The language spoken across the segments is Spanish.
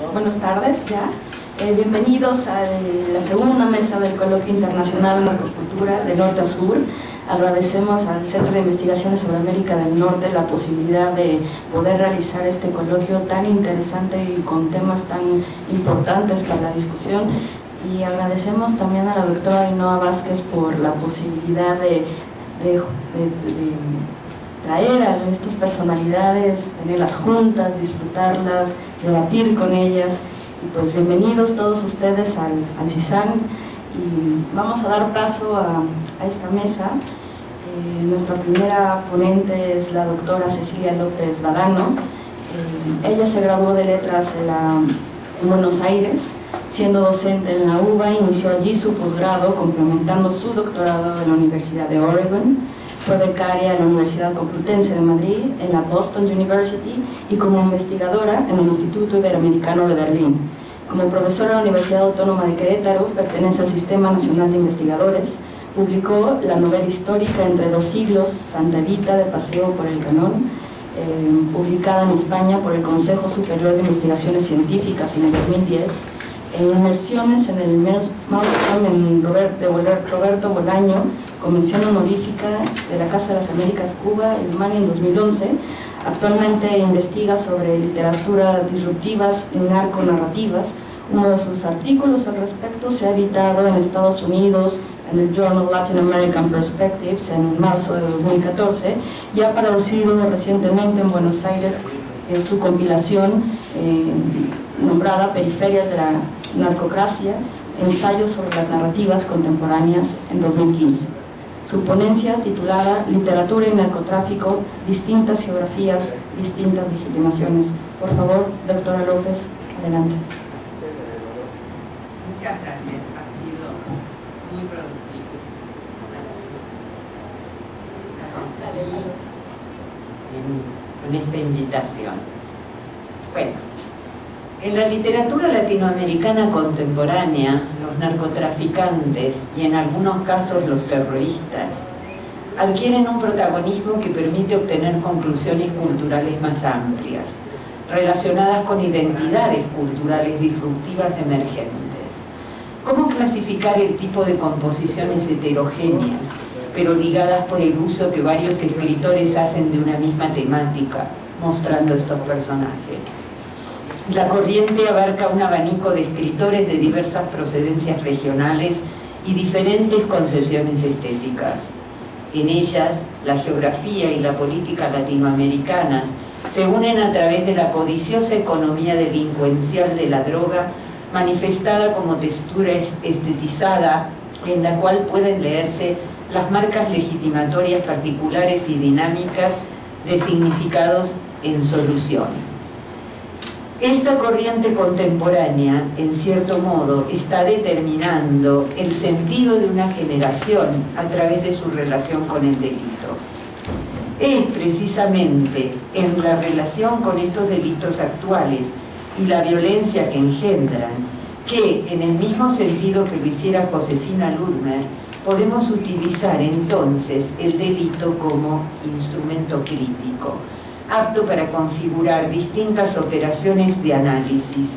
Buenas tardes ya. Bienvenidos a la segunda mesa del Coloquio Internacional Narcocultura de Norte a Sur. Agradecemos al Centro de Investigaciones sobre América del Norte la posibilidad de poder realizar este coloquio tan interesante y con temas tan importantes para la discusión. Y agradecemos también a la doctora Ainhoa Vázquez por la posibilidad de traer a estas personalidades, tenerlas juntas, disfrutarlas, debatir con ellas. Y pues bienvenidos todos ustedes al CISAN, y vamos a dar paso a esta mesa. Nuestra primera ponente es la doctora Cecilia López Badano. Ella se graduó de letras en Buenos Aires, siendo docente en la UBA, inició allí su posgrado complementando su doctorado en la Universidad de Oregon. Fue becaria en la Universidad Complutense de Madrid, en la Boston University y como investigadora en el Instituto Iberoamericano de Berlín. Como profesora en la Universidad Autónoma de Querétaro, pertenece al Sistema Nacional de Investigadores. Publicó la novela histórica Entre dos siglos, Santa Evita de Paseo por el Canón, publicada en España por el Consejo Superior de Investigaciones Científicas en el 2010, inmersiones en el Mausam de Roberto Bolaño, Convención Honorífica de la Casa de las Américas Cuba, el MAN en 2011. Actualmente investiga sobre literatura disruptivas y narconarrativas. Uno de sus artículos al respecto se ha editado en Estados Unidos en el Journal Latin American Perspectives en marzo de 2014 y ha producido recientemente en Buenos Aires su compilación nombrada Periferias de la Narcocracia, ensayos sobre las narrativas contemporáneas en 2015. Su ponencia titulada Literatura y narcotráfico, distintas geografías, distintas legitimaciones. Por favor, doctora López, adelante. Muchas gracias, ha sido muy productivo. Con esta invitación. Bueno, en la literatura latinoamericana contemporánea, los narcotraficantes y en algunos casos los terroristas adquieren un protagonismo que permite obtener conclusiones culturales más amplias, relacionadas con identidades culturales disruptivas emergentes. ¿Cómo clasificar el tipo de composiciones heterogéneas, pero ligadas por el uso que varios escritores hacen de una misma temática, mostrando estos personajes? La corriente abarca un abanico de escritores de diversas procedencias regionales y diferentes concepciones estéticas. En ellas, la geografía y la política latinoamericanas se unen a través de la codiciosa economía delincuencial de la droga, manifestada como textura estetizada, en la cual pueden leerse las marcas legitimatorias particulares y dinámicas de significados en solución. Esta corriente contemporánea, en cierto modo, está determinando el sentido de una generación a través de su relación con el delito. Es precisamente en la relación con estos delitos actuales y la violencia que engendran que, en el mismo sentido que lo hiciera Josefina Ludmer, podemos utilizar entonces el delito como instrumento crítico, apto para configurar distintas operaciones de análisis,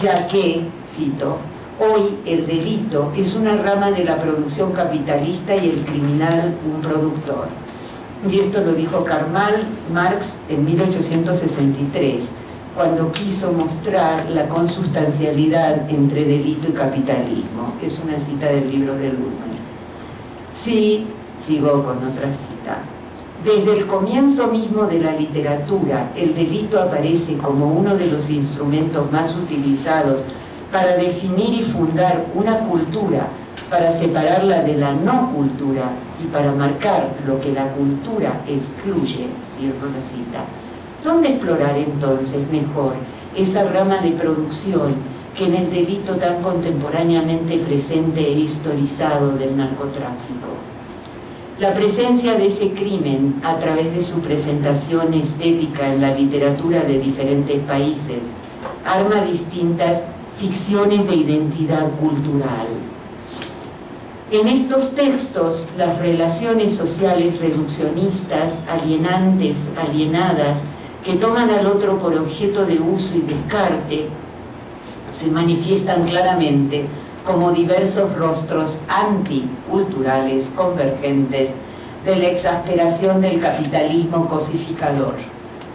ya que, cito, hoy el delito es una rama de la producción capitalista y el criminal un productor. Y esto lo dijo Karl Marx en 1863, cuando quiso mostrar la consustancialidad entre delito y capitalismo. Es una cita del libro de Ludmer. Sí, sigo con otra cita. Desde el comienzo mismo de la literatura, el delito aparece como uno de los instrumentos más utilizados para definir y fundar una cultura, para separarla de la no cultura y para marcar lo que la cultura excluye, cierro la cita. ¿Dónde explorar entonces mejor esa rama de producción que en el delito tan contemporáneamente presente e historizado del narcotráfico? La presencia de ese crimen a través de su presentación estética en la literatura de diferentes países arma distintas ficciones de identidad cultural. En estos textos, las relaciones sociales reduccionistas, alienantes, alienadas, que toman al otro por objeto de uso y descarte, se manifiestan claramente como diversos rostros anticulturales convergentes de la exasperación del capitalismo cosificador,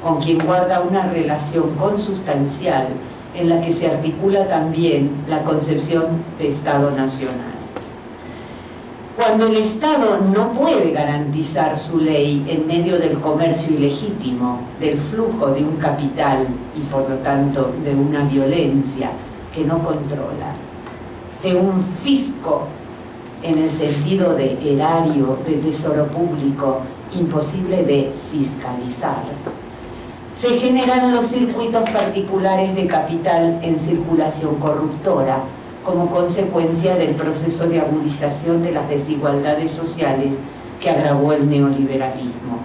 con quien guarda una relación consustancial en la que se articula también la concepción de Estado nacional. Cuando el Estado no puede garantizar su ley en medio del comercio ilegítimo, del flujo de un capital y por lo tanto de una violencia que no controla, de un fisco en el sentido de erario, de tesoro público, imposible de fiscalizar, se generan los circuitos particulares de capital en circulación corruptora como consecuencia del proceso de agudización de las desigualdades sociales que agravó el neoliberalismo.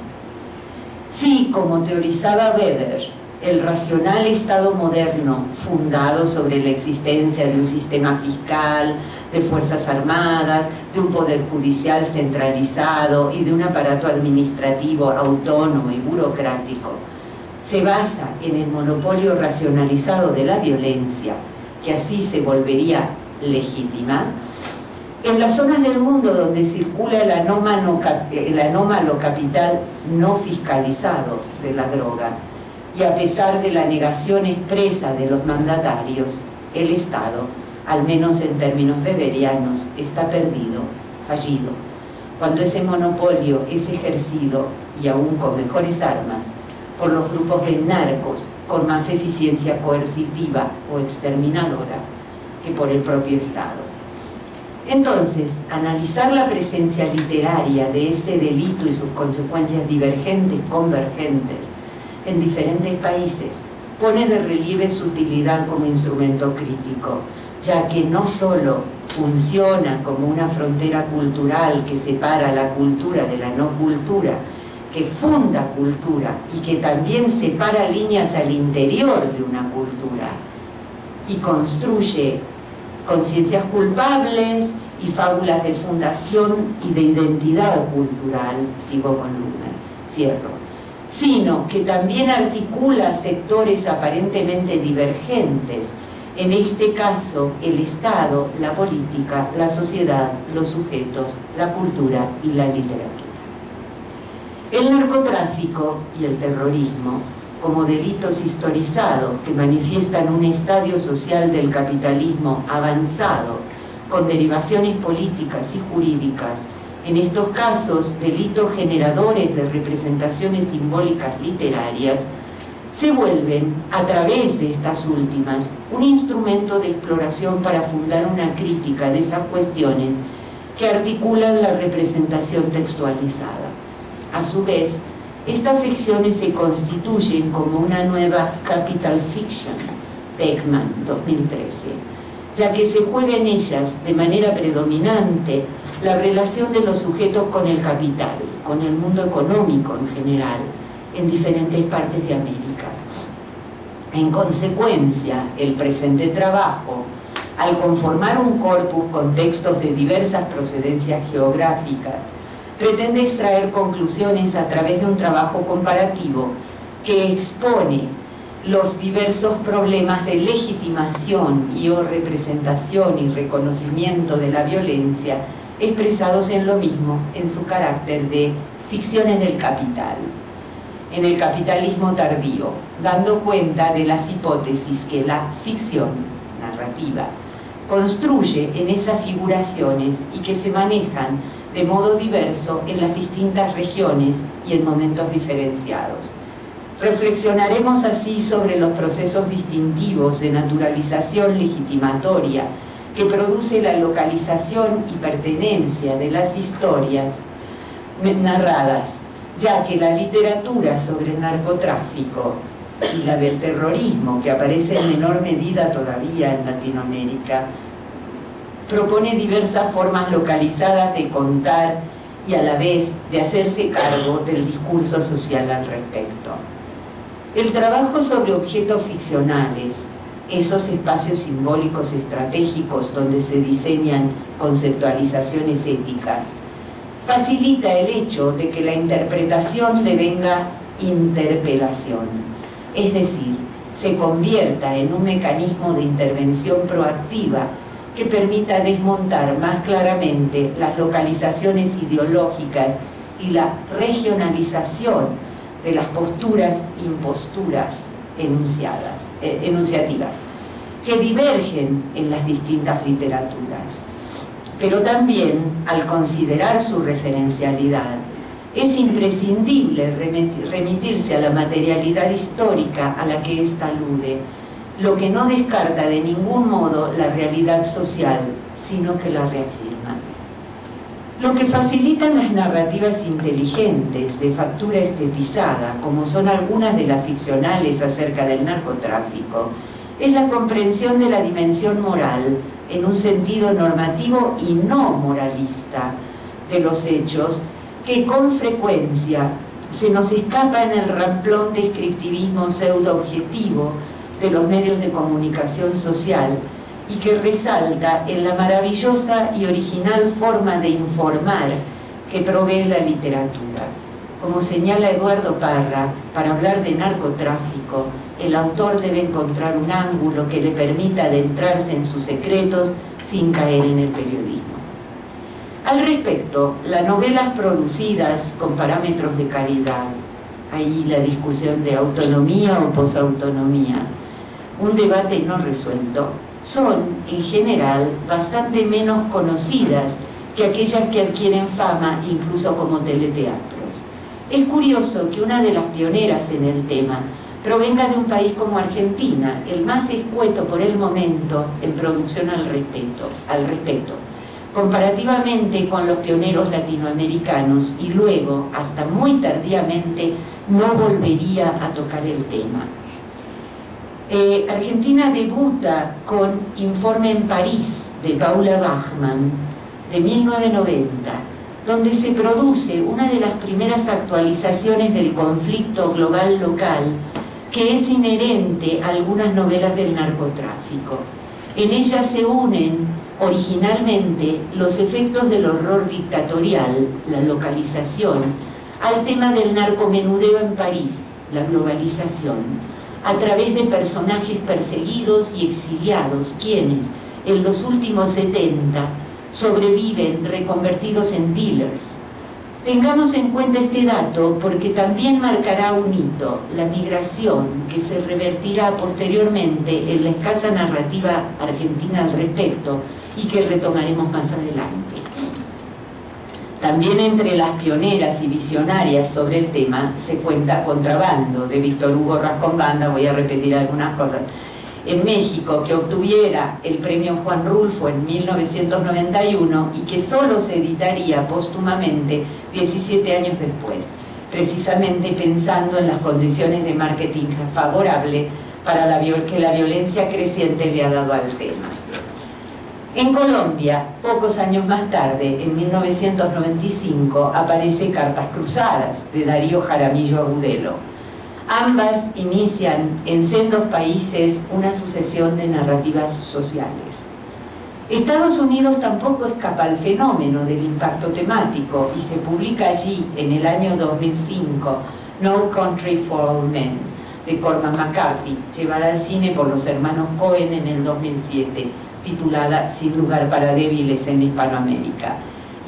Sí, como teorizaba Weber, el racional Estado moderno, fundado sobre la existencia de un sistema fiscal, de fuerzas armadas, de un poder judicial centralizado y de un aparato administrativo autónomo y burocrático, se basa en el monopolio racionalizado de la violencia, que así se volvería legítima, en las zonas del mundo donde circula el anómalo capital no fiscalizado de la droga, y a pesar de la negación expresa de los mandatarios, el Estado, al menos en términos weberianos, está perdido, fallido, cuando ese monopolio es ejercido, y aún con mejores armas, por los grupos de narcos con más eficiencia coercitiva o exterminadora que por el propio Estado. Entonces, analizar la presencia literaria de este delito y sus consecuencias divergentes, convergentes, en diferentes países, pone de relieve su utilidad como instrumento crítico, ya que no solo funciona como una frontera cultural que separa la cultura de la no cultura, que funda cultura y que también separa líneas al interior de una cultura y construye conciencias culpables y fábulas de fundación y de identidad cultural, sigo con Luhmann, cierro, sino que también articula sectores aparentemente divergentes, en este caso el Estado, la política, la sociedad, los sujetos, la cultura y la literatura. El narcotráfico y el terrorismo, como delitos historizados que manifiestan un estadio social del capitalismo avanzado, con derivaciones políticas y jurídicas, en estos casos delitos generadores de representaciones simbólicas literarias, se vuelven, a través de estas últimas, un instrumento de exploración para fundar una crítica de esas cuestiones que articulan la representación textualizada. A su vez, estas ficciones se constituyen como una nueva capital fiction, Beckman, 2013, ya que se juega en ellas de manera predominante la relación de los sujetos con el capital, con el mundo económico en general, en diferentes partes de América. En consecuencia, el presente trabajo, al conformar un corpus con textos de diversas procedencias geográficas, pretende extraer conclusiones a través de un trabajo comparativo que expone los diversos problemas de legitimación y o representación y reconocimiento de la violencia expresados en lo mismo en su carácter de ficciones del capital, en el capitalismo tardío, dando cuenta de las hipótesis que la ficción narrativa construye en esas figuraciones y que se manejan de modo diverso en las distintas regiones y en momentos diferenciados. Reflexionaremos así sobre los procesos distintivos de naturalización legitimatoria que produce la localización y pertenencia de las historias narradas, ya que la literatura sobre el narcotráfico y la del terrorismo, que aparece en menor medida todavía en Latinoamérica, propone diversas formas localizadas de contar y a la vez de hacerse cargo del discurso social al respecto. El trabajo sobre objetos ficcionales, esos espacios simbólicos estratégicos donde se diseñan conceptualizaciones éticas, facilita el hecho de que la interpretación devenga interpelación, es decir, se convierta en un mecanismo de intervención proactiva que permita desmontar más claramente las localizaciones ideológicas y la regionalización de las posturas e imposturas enunciativas, que divergen en las distintas literaturas. Pero también, al considerar su referencialidad, es imprescindible remitirse a la materialidad histórica a la que ésta alude, lo que no descarta de ningún modo la realidad social, sino que la reafirma. Lo que facilitan las narrativas inteligentes de factura estetizada, como son algunas de las ficcionales acerca del narcotráfico, es la comprensión de la dimensión moral en un sentido normativo y no moralista de los hechos, que con frecuencia se nos escapa en el ramplón descriptivismo pseudo-objetivo de los medios de comunicación social y que resalta en la maravillosa y original forma de informar que provee la literatura. Como señala Eduardo Parra, para hablar de narcotráfico, el autor debe encontrar un ángulo que le permita adentrarse en sus secretos sin caer en el periodismo. Al respecto, las novelas producidas con parámetros de calidad, ahí la discusión de autonomía o posautonomía, un debate no resuelto, son en general bastante menos conocidas que aquellas que adquieren fama incluso como teleteatros. Es curioso que una de las pioneras en el tema provenga de un país como Argentina, el más escueto por el momento en producción al respecto, comparativamente con los pioneros latinoamericanos, y luego, hasta muy tardíamente, no volvería a tocar el tema. Argentina debuta con Informe en París, de Paula Bachmann, de 1990, donde se produce una de las primeras actualizaciones del conflicto global local que es inherente a algunas novelas del narcotráfico. En ella se unen originalmente los efectos del horror dictatorial, la localización, al tema del narcomenudeo en París, la globalización, a través de personajes perseguidos y exiliados, quienes, en los últimos 70, sobreviven reconvertidos en dealers. Tengamos en cuenta este dato porque también marcará un hito, la migración, que se revertirá posteriormente en la escasa narrativa argentina al respecto y que retomaremos más adelante. También entre las pioneras y visionarias sobre el tema se cuenta Contrabando, de Víctor Hugo Rascombanda. Voy a repetir algunas cosas. En México, que obtuviera el premio Juan Rulfo en 1991 y que solo se editaría póstumamente 17 años después, precisamente pensando en las condiciones de marketing favorable para que la violencia creciente le ha dado al tema. En Colombia, pocos años más tarde, en 1995, aparece Cartas Cruzadas, de Darío Jaramillo Agudelo. Ambas inician en sendos países una sucesión de narrativas sociales. Estados Unidos tampoco escapa al fenómeno del impacto temático y se publica allí, en el año 2005, No Country for Old Men, de Cormac McCarthy, llevada al cine por los hermanos Coen en el 2007, titulada Sin lugar para débiles en Hispanoamérica,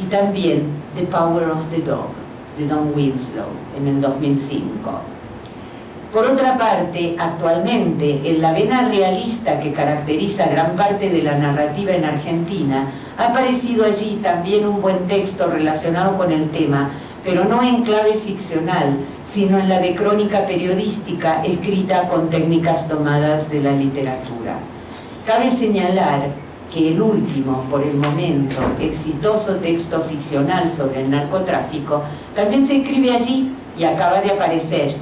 y también The Power of the Dog, de Don Winslow, en el 2005. Por otra parte, actualmente, en la vena realista que caracteriza gran parte de la narrativa en Argentina, ha aparecido allí también un buen texto relacionado con el tema, pero no en clave ficcional, sino en la de crónica periodística escrita con técnicas tomadas de la literatura. Cabe señalar que el último, por el momento, exitoso texto ficcional sobre el narcotráfico también se escribe allí y acaba de aparecer.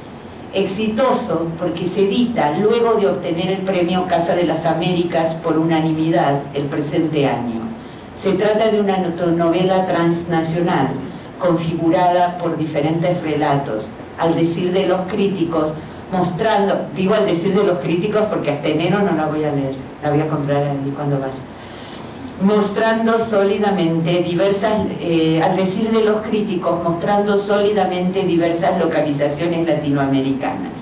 Exitoso porque se edita luego de obtener el premio Casa de las Américas por unanimidad el presente año. Se trata de una novela transnacional, configurada por diferentes relatos, al decir de los críticos, mostrando, digo al decir de los críticos porque hasta enero no la voy a leer, la voy a comprar allí cuando vaya, mostrando sólidamente diversas, al decir de los críticos, mostrando sólidamente diversas localizaciones latinoamericanas.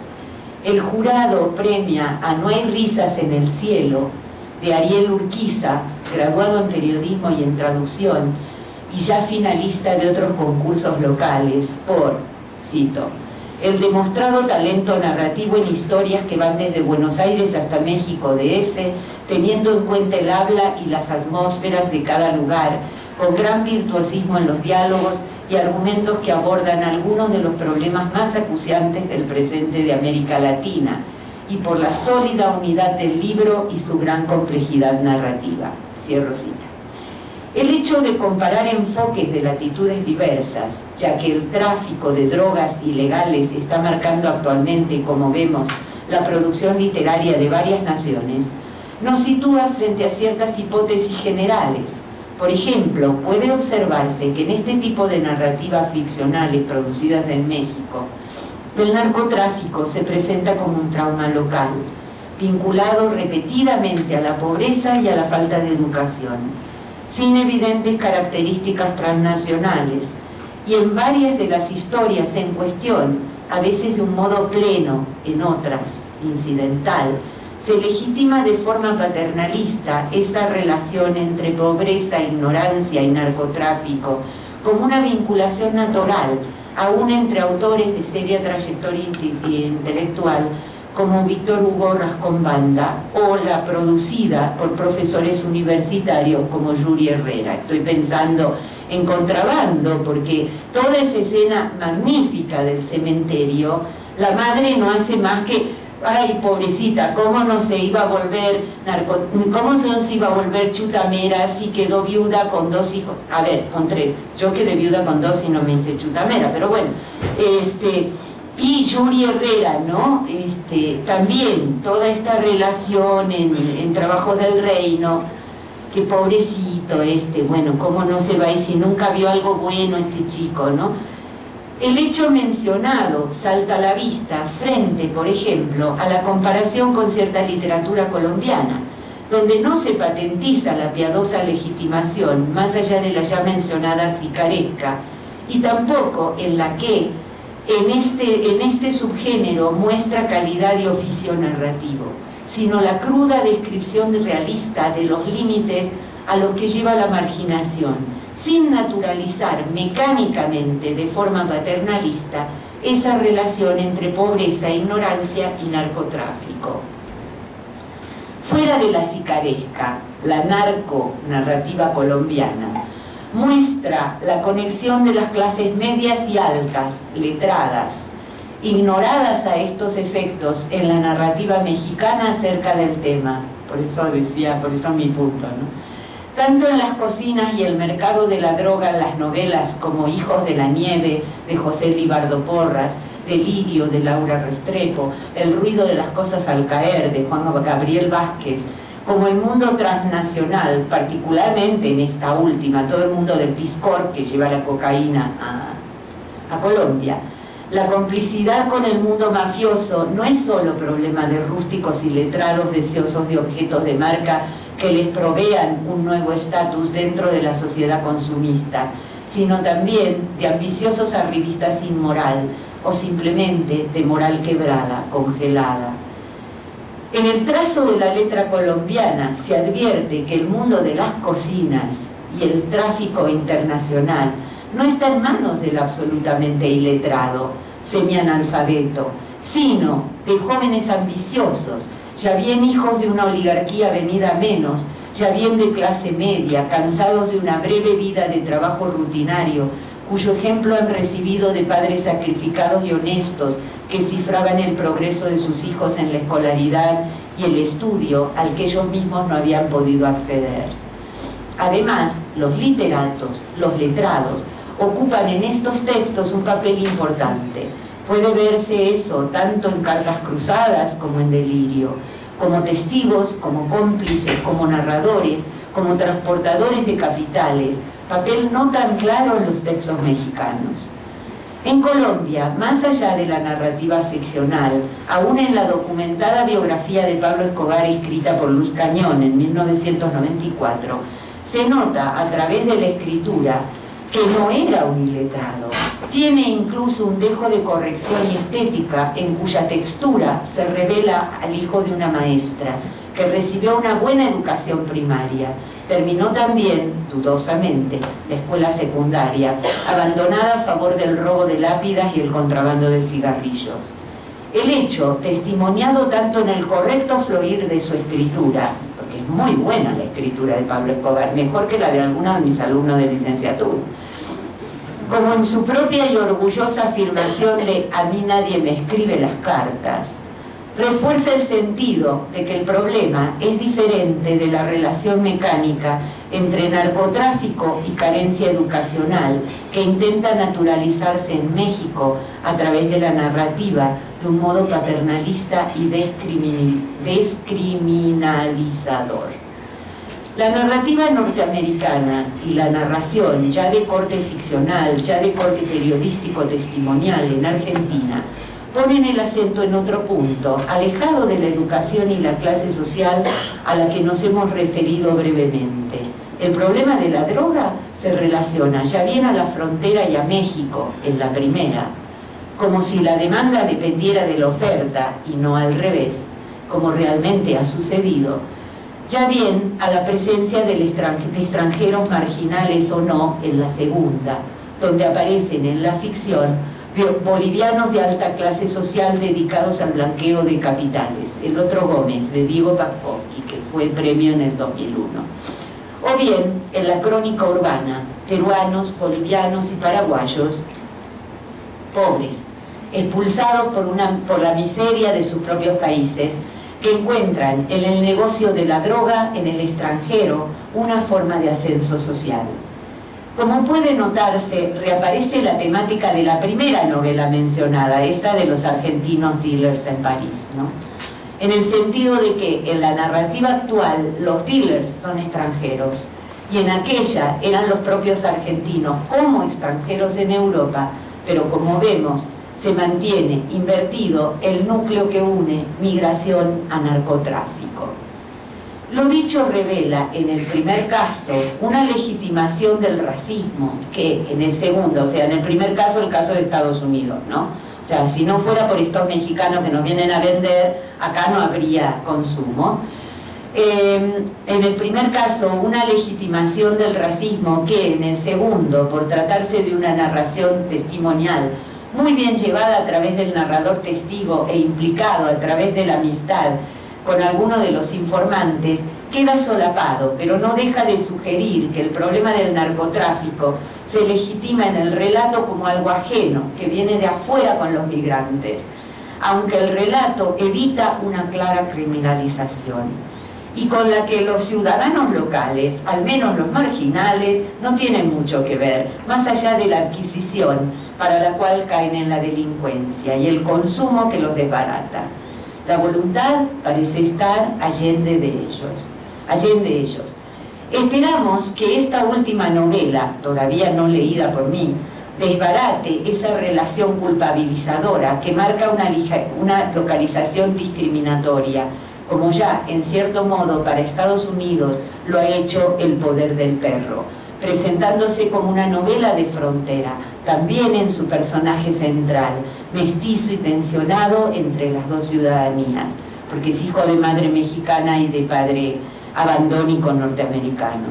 El jurado premia a No hay risas en el cielo, de Ariel Urquiza, graduado en periodismo y en traducción, y ya finalista de otros concursos locales, por, cito, el demostrado talento narrativo en historias que van desde Buenos Aires hasta México DF, teniendo en cuenta el habla y las atmósferas de cada lugar, con gran virtuosismo en los diálogos y argumentos que abordan algunos de los problemas más acuciantes del presente de América Latina, y por la sólida unidad del libro y su gran complejidad narrativa. Cierro cita. El hecho de comparar enfoques de latitudes diversas, ya que el tráfico de drogas ilegales está marcando actualmente, como vemos, la producción literaria de varias naciones, nos sitúa frente a ciertas hipótesis generales. Por ejemplo, puede observarse que en este tipo de narrativas ficcionales producidas en México, el narcotráfico se presenta como un trauma local, vinculado repetidamente a la pobreza y a la falta de educación, sin evidentes características transnacionales, y en varias de las historias en cuestión, a veces de un modo pleno, en otras, incidental, se legitima de forma paternalista esta relación entre pobreza, ignorancia y narcotráfico como una vinculación natural, aún entre autores de seria trayectoria intelectual como Víctor Hugo Rascón-Banda o la producida por profesores universitarios como Yuri Herrera. Estoy pensando en Contrabando, porque toda esa escena magnífica del cementerio, la madre no hace más que, ay, pobrecita, ¿cómo no se iba a volver cómo no se iba a volver chutamera si quedó viuda con 2 hijos? A ver, con 3. Yo quedé viuda con 2 y no me hice chutamera, pero bueno, y Yuri Herrera, ¿no? También toda esta relación en Trabajos del Reino, que pobrecito bueno, cómo no se va y si nunca vio algo bueno este chico, ¿no? El hecho mencionado salta a la vista frente, por ejemplo, a la comparación con cierta literatura colombiana, donde no se patentiza la piadosa legitimación, más allá de la ya mencionada sicaresca, y tampoco en la que en este subgénero muestra calidad y oficio narrativo, sino la cruda descripción realista de los límites a los que lleva la marginación, sin naturalizar mecánicamente de forma paternalista esa relación entre pobreza, ignorancia y narcotráfico. Fuera de la sicaresca, la narco-narrativa colombiana muestra la conexión de las clases medias y altas, letradas, ignoradas a estos efectos en la narrativa mexicana acerca del tema. Por eso mi punto, ¿no? Tanto en las cocinas y el mercado de la droga en las novelas como Hijos de la Nieve, de José Libardo Porras, Delirio, de Laura Restrepo, El ruido de las cosas al caer, de Juan Gabriel Vázquez, como el mundo transnacional, particularmente en esta última, todo el mundo del Peace Corps que lleva la cocaína a Colombia. La complicidad con el mundo mafioso no es solo problema de rústicos y letrados deseosos de objetos de marca que les provean un nuevo estatus dentro de la sociedad consumista, sino también de ambiciosos arribistas sin moral, o simplemente de moral quebrada, congelada. En el trazo de la letra colombiana se advierte que el mundo de las cocinas y el tráfico internacional no está en manos del absolutamente iletrado, semianalfabeto, sino de jóvenes ambiciosos, ya bien hijos de una oligarquía venida a menos, ya bien de clase media, cansados de una breve vida de trabajo rutinario, cuyo ejemplo han recibido de padres sacrificados y honestos que cifraban el progreso de sus hijos en la escolaridad y el estudio al que ellos mismos no habían podido acceder. Además, los literatos, los letrados, ocupan en estos textos un papel importante. Puede verse eso tanto en Cartas Cruzadas como en Delirio, como testigos, como cómplices, como narradores, como transportadores de capitales, papel no tan claro en los textos mexicanos. En Colombia, más allá de la narrativa ficcional, aún en la documentada biografía de Pablo Escobar escrita por Luis Cañón en 1994, se nota a través de la escritura que no era un iletrado, Tiene incluso un dejo de corrección y estética en cuya textura se revela al hijo de una maestra que recibió una buena educación primaria. Terminó también, dudosamente, la escuela secundaria, abandonada a favor del robo de lápidas y el contrabando de cigarrillos. El hecho, testimoniado tanto en el correcto fluir de su escritura, porque es muy buena la escritura de Pablo Escobar, mejor que la de algunos de mis alumnos de licenciatura, como en su propia y orgullosa afirmación de "a mí nadie me escribe las cartas", refuerza el sentido de que el problema es diferente de la relación mecánica entre narcotráfico y carencia educacional que intenta naturalizarse en México a través de la narrativa de un modo paternalista y descriminalizador. La narrativa norteamericana y la narración, ya de corte ficcional, ya de corte periodístico testimonial en Argentina, ponen el acento en otro punto, alejado de la educación y la clase social a la que nos hemos referido brevemente. El problema de la droga se relaciona ya bien a la frontera y a México, en la primera, como si la demanda dependiera de la oferta y no al revés, como realmente ha sucedido, ya bien a la presencia de extranjeros marginales o no en la segunda, donde aparecen en la ficción bolivianos de alta clase social dedicados al blanqueo de capitales, El otro Gómez, de Diego Pascocchi, que fue premio en el 2001. O bien, en la crónica urbana, peruanos, bolivianos y paraguayos, pobres, expulsados por la miseria de sus propios países, que encuentran en el negocio de la droga en el extranjero una forma de ascenso social. Como puede notarse, reaparece la temática de la primera novela mencionada, esta de los argentinos dealers en París, ¿no? En el sentido de que en la narrativa actual los dealers son extranjeros y en aquella eran los propios argentinos como extranjeros en Europa, pero como vemos, se mantiene invertido el núcleo que une migración a narcotráfico. Lo dicho revela en el primer caso una legitimación del racismo que en el segundo, o sea, en el primer caso el caso de Estados Unidos, ¿no? O sea, si no fuera por estos mexicanos que nos vienen a vender, acá no habría consumo. En el primer caso, una legitimación del racismo que en el segundo, por tratarse de una narración testimonial, muy bien llevada a través del narrador testigo e implicado a través de la amistad con alguno de los informantes, queda solapado, pero no deja de sugerir que el problema del narcotráfico se legitima en el relato como algo ajeno, que viene de afuera con los migrantes, aunque el relato evita una clara criminalización, y con la que los ciudadanos locales, al menos los marginales, no tienen mucho que ver, más allá de la adquisición para la cual caen en la delincuencia y el consumo que los desbarata. La voluntad parece estar allende de ellos. Esperamos que esta última novela, todavía no leída por mí, desbarate esa relación culpabilizadora que marca una localización discriminatoria, como ya, en cierto modo, para Estados Unidos lo ha hecho El poder del perro, presentándose como una novela de frontera, también en su personaje central, mestizo y tensionado entre las dos ciudadanías, porque es hijo de madre mexicana y de padre abandónico norteamericano.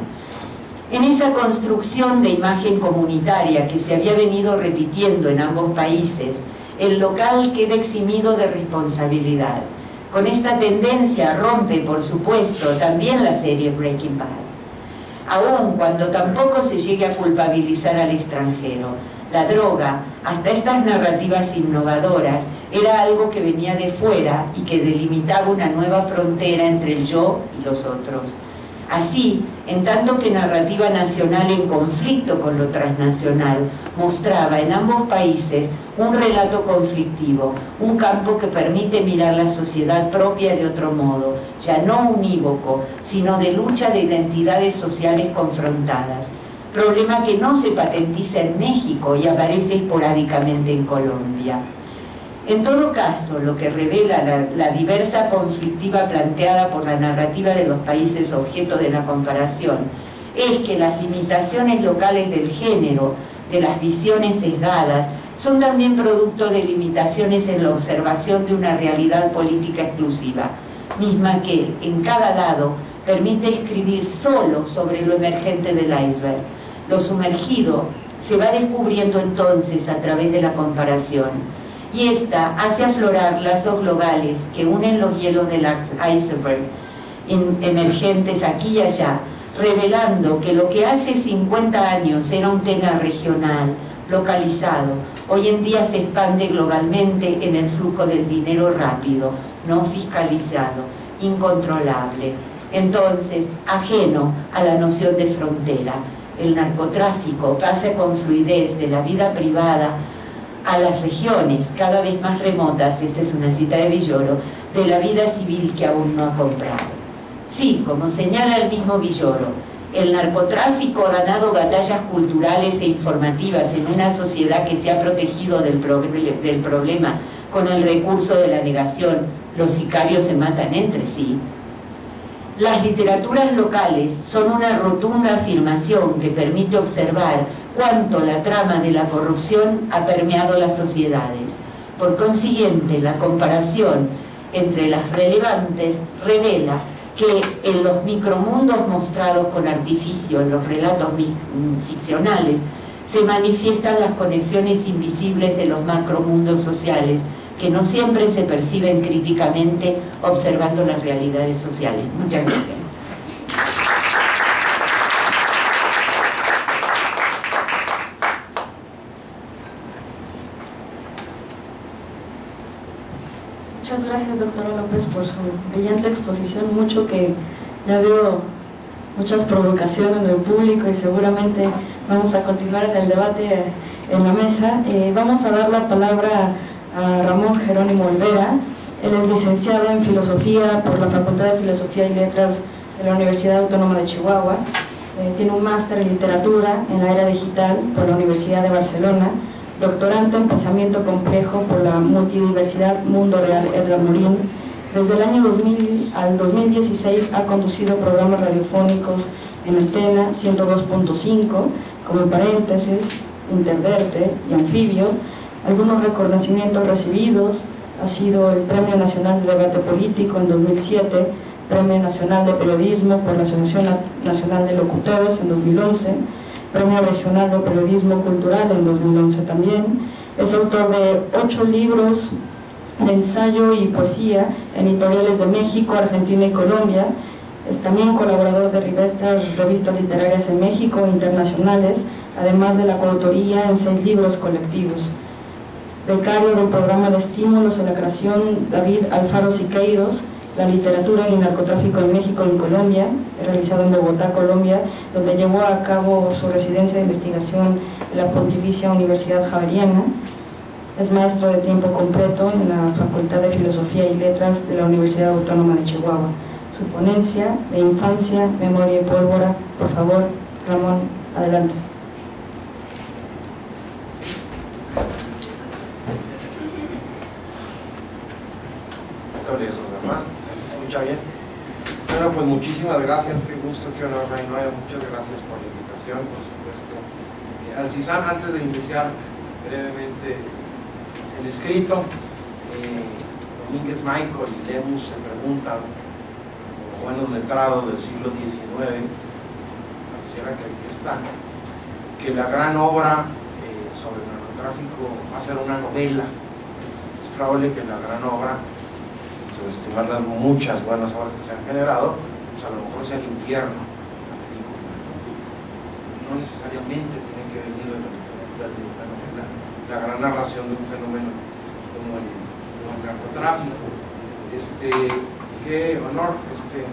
En esa construcción de imagen comunitaria que se había venido repitiendo en ambos países, el local queda eximido de responsabilidad. Con esta tendencia rompe, por supuesto, también la serie Breaking Bad. Aun cuando tampoco se llegue a culpabilizar al extranjero, la droga, hasta estas narrativas innovadoras, era algo que venía de fuera y que delimitaba una nueva frontera entre el yo y los otros. Así, en tanto que narrativa nacional en conflicto con lo transnacional, mostraba en ambos países un relato conflictivo, un campo que permite mirar la sociedad propia de otro modo, ya no unívoco, sino de lucha de identidades sociales confrontadas, problema que no se patentiza en México y aparece esporádicamente en Colombia. En todo caso, lo que revela la diversa conflictiva planteada por la narrativa de los países objeto de la comparación es que las limitaciones locales del género de las visiones sesgadas, son también producto de limitaciones en la observación de una realidad política exclusiva, misma que, en cada lado, permite escribir solo sobre lo emergente del iceberg. Lo sumergido se va descubriendo entonces a través de la comparación, y esta hace aflorar lazos globales que unen los hielos del iceberg emergentes aquí y allá, revelando que lo que hace 50 años era un tema regional, localizado, hoy en día se expande globalmente en el flujo del dinero rápido, no fiscalizado, incontrolable, entonces ajeno a la noción de frontera. El narcotráfico pasa con fluidez de la vida privada a las regiones cada vez más remotas, esta es una cita de Villoro, de la vida civil que aún no ha comprado. Sí, como señala el mismo Villoro, el narcotráfico ha ganado batallas culturales e informativas en una sociedad que se ha protegido del problema con el recurso de la negación. Los sicarios se matan entre sí. Las literaturas locales son una rotunda afirmación que permite observar cuánto la trama de la corrupción ha permeado las sociedades. Por consiguiente, la comparación entre las relevantes revela que en los micromundos mostrados con artificio, en los relatos ficcionales, se manifiestan las conexiones invisibles de los macromundos sociales, que no siempre se perciben críticamente observando las realidades sociales. Muchas gracias. Muchas gracias, doctora López, por su brillante exposición. Mucho que ya veo muchas provocaciones en el público y seguramente vamos a continuar en el debate en la mesa. Vamos a dar la palabra a Ramón Jerónimo Olvera. Él es licenciado en Filosofía por la Facultad de Filosofía y Letras de la Universidad Autónoma de Chihuahua. Tiene un máster en Literatura en la Era Digital por la Universidad de Barcelona, doctorante en Pensamiento Complejo por la Multidiversidad Mundo Real Edgar Morin. Desde el año 2000 al 2016 ha conducido programas radiofónicos en Antena 102.5, como Paréntesis, Interverte y Anfibio. Algunos reconocimientos recibidos: ha sido el Premio Nacional de Debate Político en 2007, Premio Nacional de Periodismo por la Asociación Nacional de Locutores en 2011, Premio Regional de Periodismo Cultural en 2011 también. Es autor de 8 libros de ensayo y poesía en editoriales de México, Argentina y Colombia. Es también colaborador de revistas literarias en México e internacionales, además de la coautoría en 6 libros colectivos. Becario del programa de estímulos en la creación David Alfaro Siqueiros, la literatura y el narcotráfico en México y en Colombia, realizado en Bogotá, Colombia, donde llevó a cabo su residencia de investigación en la Pontificia Universidad Javeriana. Es maestro de tiempo completo en la Facultad de Filosofía y Letras de la Universidad Autónoma de Chihuahua. Su ponencia de Infancia, Memoria y Pólvora. Por favor, Ramón, adelante. Lejos, ¿verdad? ¿Se escucha bien? Bueno, pues muchísimas gracias, qué gusto, qué honor, Raimundo, muchas gracias por la invitación, por supuesto. Alcizán, antes de iniciar brevemente el escrito, Domínguez Michael y Lemus se preguntan, como buenos letrados del siglo XIX, pareciera que aquí están, que la gran obra sobre el narcotráfico va a ser una novela. Es probable que la gran obra, subestimar las muchas buenas obras que se han generado, pues a lo mejor sea el infierno, la película. No necesariamente tiene que venir de la literatura de una novela, la gran narración de un fenómeno como el narcotráfico. Qué honor este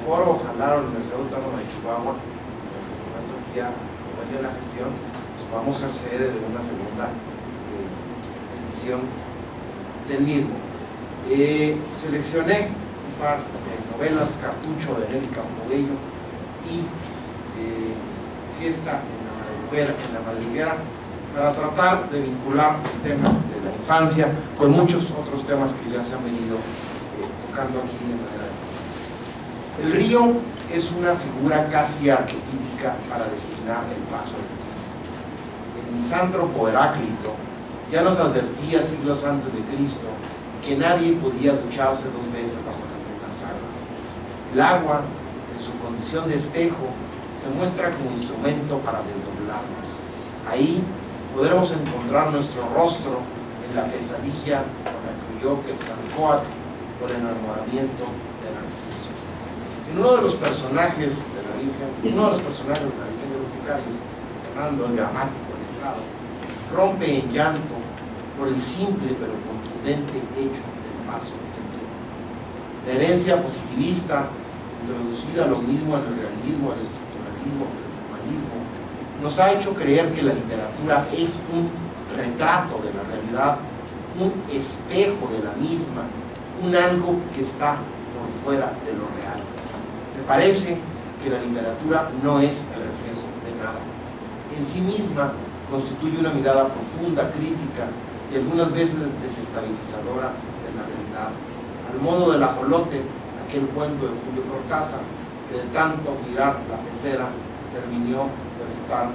foro, ojalá la Universidad Autónoma de Chihuahua, por tanto aquí a nivel de la gestión, pues vamos a ser sede de una segunda edición del mismo. Seleccioné un par de novelas, Cartucho de Nelly Campobello y Fiesta en la Madriguera, para tratar de vincular el tema de la infancia con muchos otros temas que ya se han venido tocando aquí de manera. El río es una figura casi arquetípica para designar el paso del tiempo. En misántropo Heráclito ya nos advertía siglos antes de Cristo que nadie podía ducharse 2 veces bajo las mismas aguas. El agua, en su condición de espejo, se muestra como instrumento para desdoblarnos. Ahí podremos encontrar nuestro rostro en la pesadilla con la que huyó Quetzalcóatl por el enamoramiento de Narciso. En uno de los personajes de la Virgen de los Sicarios, Fernando, el gramático letrado, rompe en llanto por el simple pero contundente hecho del paso del tiempo. La herencia positivista, introducida lo mismo en el realismo, el estructuralismo, el humanismo, nos ha hecho creer que la literatura es un retrato de la realidad, un espejo de la misma, un algo que está por fuera de lo real. Me parece que la literatura no es el reflejo de nada. En sí misma constituye una mirada profunda, crítica y algunas veces desestabilizadora de la realidad, al modo del ajolote, aquel cuento de Julio Cortázar, que de tanto mirar la pecera terminó por estar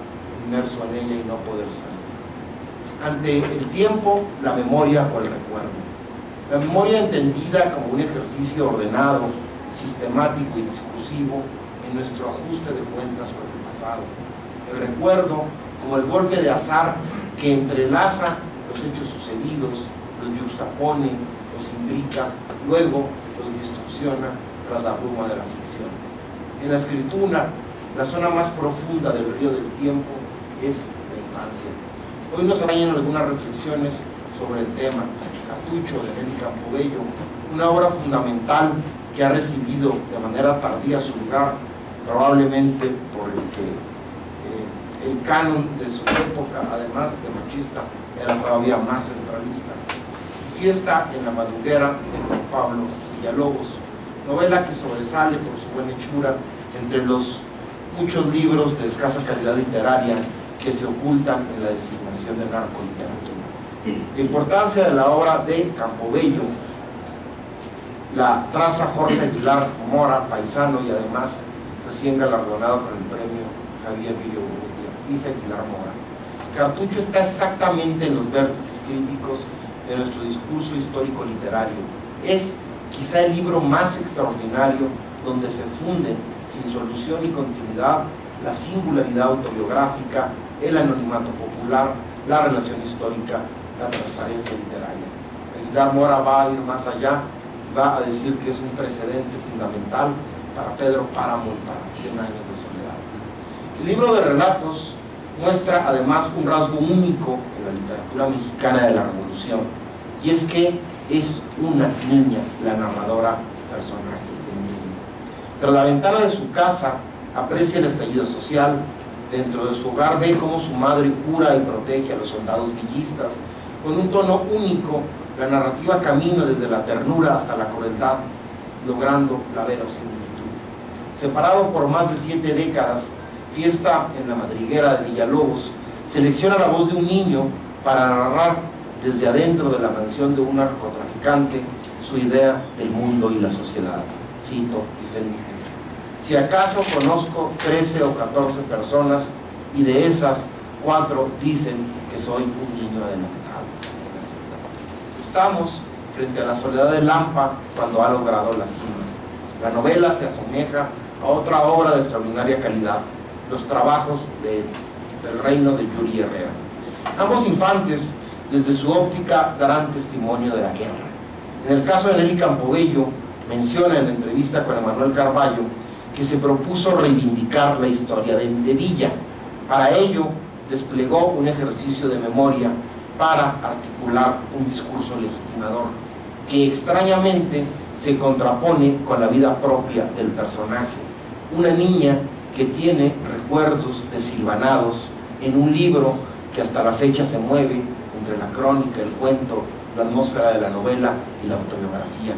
inmerso en ella y no poder salir. Ante el tiempo, la memoria o el recuerdo. La memoria entendida como un ejercicio ordenado, sistemático y discursivo en nuestro ajuste de cuentas con el pasado. El recuerdo como el golpe de azar que entrelaza los hechos sucedidos, los yuxtapone, los imbrica, luego los distorsiona tras la bruma de la ficción. En la escritura, la zona más profunda del río del tiempo es la infancia. Hoy nos acompañan algunas reflexiones sobre el tema. Cartucho, de Nelly Campobello, una obra fundamental que ha recibido de manera tardía su lugar, probablemente por el que el canon de su época, además de machista, era todavía más centralista. Fiesta en la madriguera de Juan Pablo Villalobos, novela que sobresale por su buena hechura entre los muchos libros de escasa calidad literaria que se ocultan en la designación de narcoliteratura. La importancia de la obra de Campobello la traza Jorge Aguilar Mora, paisano y además recién galardonado con el premio Javier Villogrutia. Dice Aguilar Mora: Cartucho está exactamente en los vértices críticos de nuestro discurso histórico literario. Es quizá el libro más extraordinario donde se funden, sin solución y continuidad, la singularidad autobiográfica, el anonimato popular, la relación histórica, la transparencia literaria. Aguilar Mora va a ir más allá y va a decir que es un precedente fundamental para Pedro Páramo y para 100 años de soledad. El libro de relatos muestra además un rasgo único en la literatura mexicana de la Revolución, y es que es una niña la narradora personaje del mismo. Tras la ventana de su casa aprecia el estallido social, dentro de su hogar ve cómo su madre cura y protege a los soldados villistas. Con un tono único, la narrativa camina desde la ternura hasta la crueldad, logrando la verosimilitud. Separado por más de 7 décadas, Fiesta en la madriguera de Villalobos selecciona la voz de un niño para narrar desde adentro de la mansión de un narcotraficante su idea del mundo y la sociedad. Cito, dice el niño: si acaso conozco 13 o 14 personas y de esas 4 dicen que soy un niño adelantado. Estamos frente a la soledad de Lampa cuando ha logrado la cima. La novela se asemeja a otra obra de extraordinaria calidad, Los trabajos del reino de Yuri Herrera. Ambos infantes, desde su óptica, darán testimonio de la guerra. En el caso de Nelly Campobello, menciona en la entrevista con Emanuel Carballo que se propuso reivindicar la historia de Villa. Para ello, desplegó un ejercicio de memoria para articular un discurso legitimador que extrañamente se contrapone con la vida propia del personaje. Una niña que tiene recuerdos desilvanados en un libro que hasta la fecha se mueve entre la crónica, el cuento, la atmósfera de la novela y la autobiografía.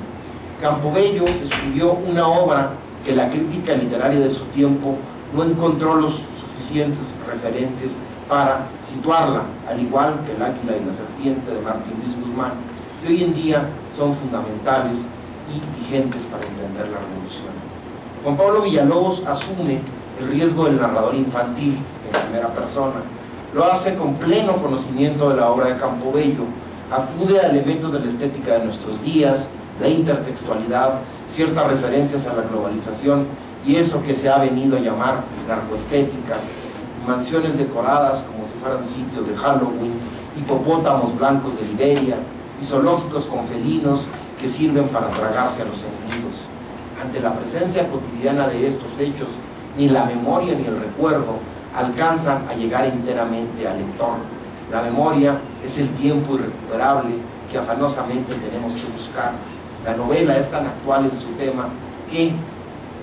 Campobello escribió una obra que la crítica literaria de su tiempo no encontró los suficientes referentes para situarla, al igual que El águila y la serpiente de Martín Luis Guzmán, que hoy en día son fundamentales y vigentes para entender la revolución. Juan Pablo Villalobos asume el riesgo del narrador infantil en primera persona, Lo hace con pleno conocimiento de la obra de Campobello, acude a elementos de la estética de nuestros días, la intertextualidad, ciertas referencias a la globalización y eso que se ha venido a llamar narcoestéticas, mansiones decoradas como si fueran sitios de Halloween, hipopótamos blancos de Liberia y zoológicos con felinos que sirven para tragarse a los enemigos. Ante la presencia cotidiana de estos hechos, ni la memoria ni el recuerdo alcanzan a llegar enteramente al lector. La memoria es el tiempo irrecuperable que afanosamente tenemos que buscar. La novela es tan actual en su tema que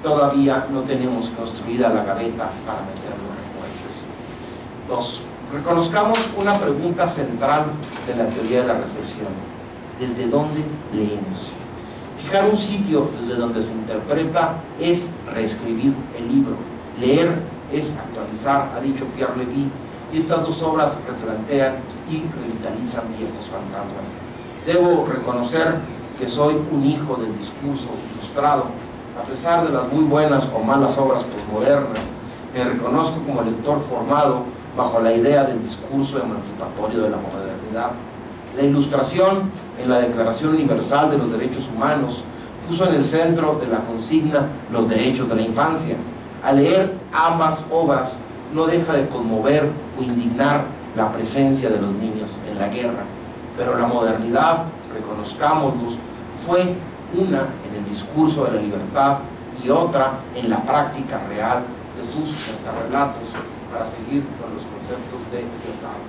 todavía no tenemos construida la gaveta para meter los recuerdos. 2. Reconozcamos una pregunta central de la teoría de la recepción. ¿Desde dónde leemos? Fijar un sitio desde donde se interpreta es reescribir el libro. Leer es actualizar, ha dicho Pierre Levy, y estas dos obras replantean y revitalizan viejos fantasmas. Debo reconocer que soy un hijo del discurso ilustrado. A pesar de las muy buenas o malas obras posmodernas, me reconozco como lector formado bajo la idea del discurso emancipatorio de la modernidad. La Ilustración, en la Declaración Universal de los Derechos Humanos, puso en el centro de la consigna los derechos de la infancia. Al leer ambas obras, no deja de conmover o indignar la presencia de los niños en la guerra. Pero la modernidad, reconozcámoslo, fue una en el discurso de la libertad y otra en la práctica real de sus relatos, para seguir con los conceptos de Lyotard.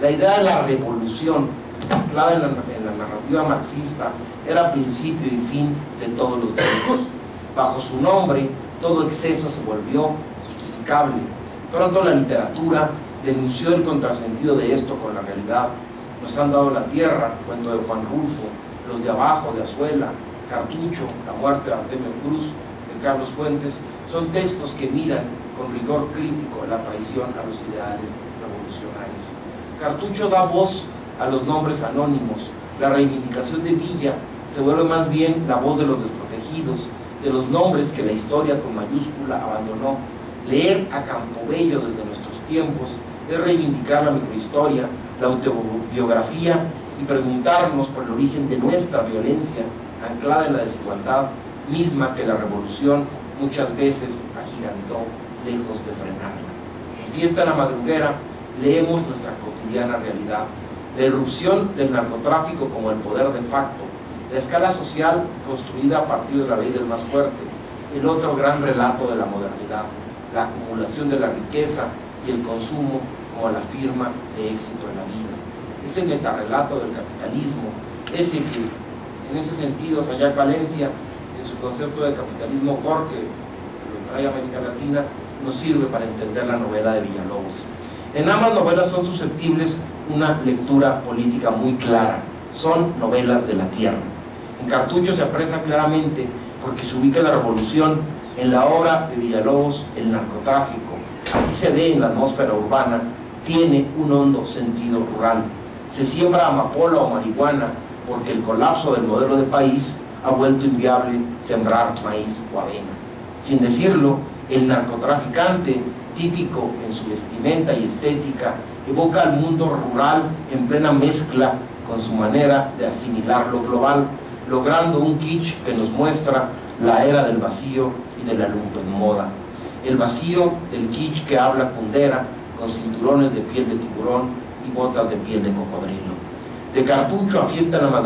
La idea de la revolución, anclada en la narrativa marxista, era principio y fin de todos los derechos. Bajo su nombre, todo exceso se volvió justificable. Pronto la literatura denunció el contrasentido de esto con la realidad. Nos han dado la tierra, cuento de Juan Rulfo, Los de abajo, de Azuela, Cartucho, La muerte de Artemio Cruz, de Carlos Fuentes, son textos que miran con rigor crítico la traición a los ideales revolucionarios. Cartucho da voz a los nombres anónimos. La reivindicación de Villa se vuelve más bien la voz de los desprotegidos, de los nombres que la historia con mayúscula abandonó. Leer a Campobello desde nuestros tiempos es reivindicar la microhistoria, la autobiografía y preguntarnos por el origen de nuestra violencia, anclada en la desigualdad misma que la revolución muchas veces agigantó, lejos de frenarla. En Fiesta en la Madriguera leemos nuestra cotidiana realidad, la irrupción del narcotráfico como el poder de facto, la escala social construida a partir de la ley del más fuerte, el otro gran relato de la modernidad, la acumulación de la riqueza y el consumo como la firma de éxito en la vida. Es el metarrelato del capitalismo, ese que, en ese sentido, Sayat Valencia, en su concepto de capitalismo core, que lo trae a América Latina, nos sirve para entender la novela de Villalobos. En ambas novelas son susceptibles una lectura política muy clara, son novelas de la tierra. En Cartucho se aprecia claramente porque se ubica la revolución en la obra de Villalobos, el narcotráfico, así se ve en la atmósfera urbana, tiene un hondo sentido rural. Se siembra amapola o marihuana porque el colapso del modelo de país ha vuelto inviable sembrar maíz o avena. Sin decirlo, el narcotraficante, típico en su vestimenta y estética, evoca al mundo rural en plena mezcla con su manera de asimilar lo global, logrando un kitsch que nos muestra la era del vacío y de la lumpenmoda. El vacío del kitsch que habla Kundera, con cinturones de piel de tiburón y botas de piel de cocodrilo. De Cartucho a Fiesta en la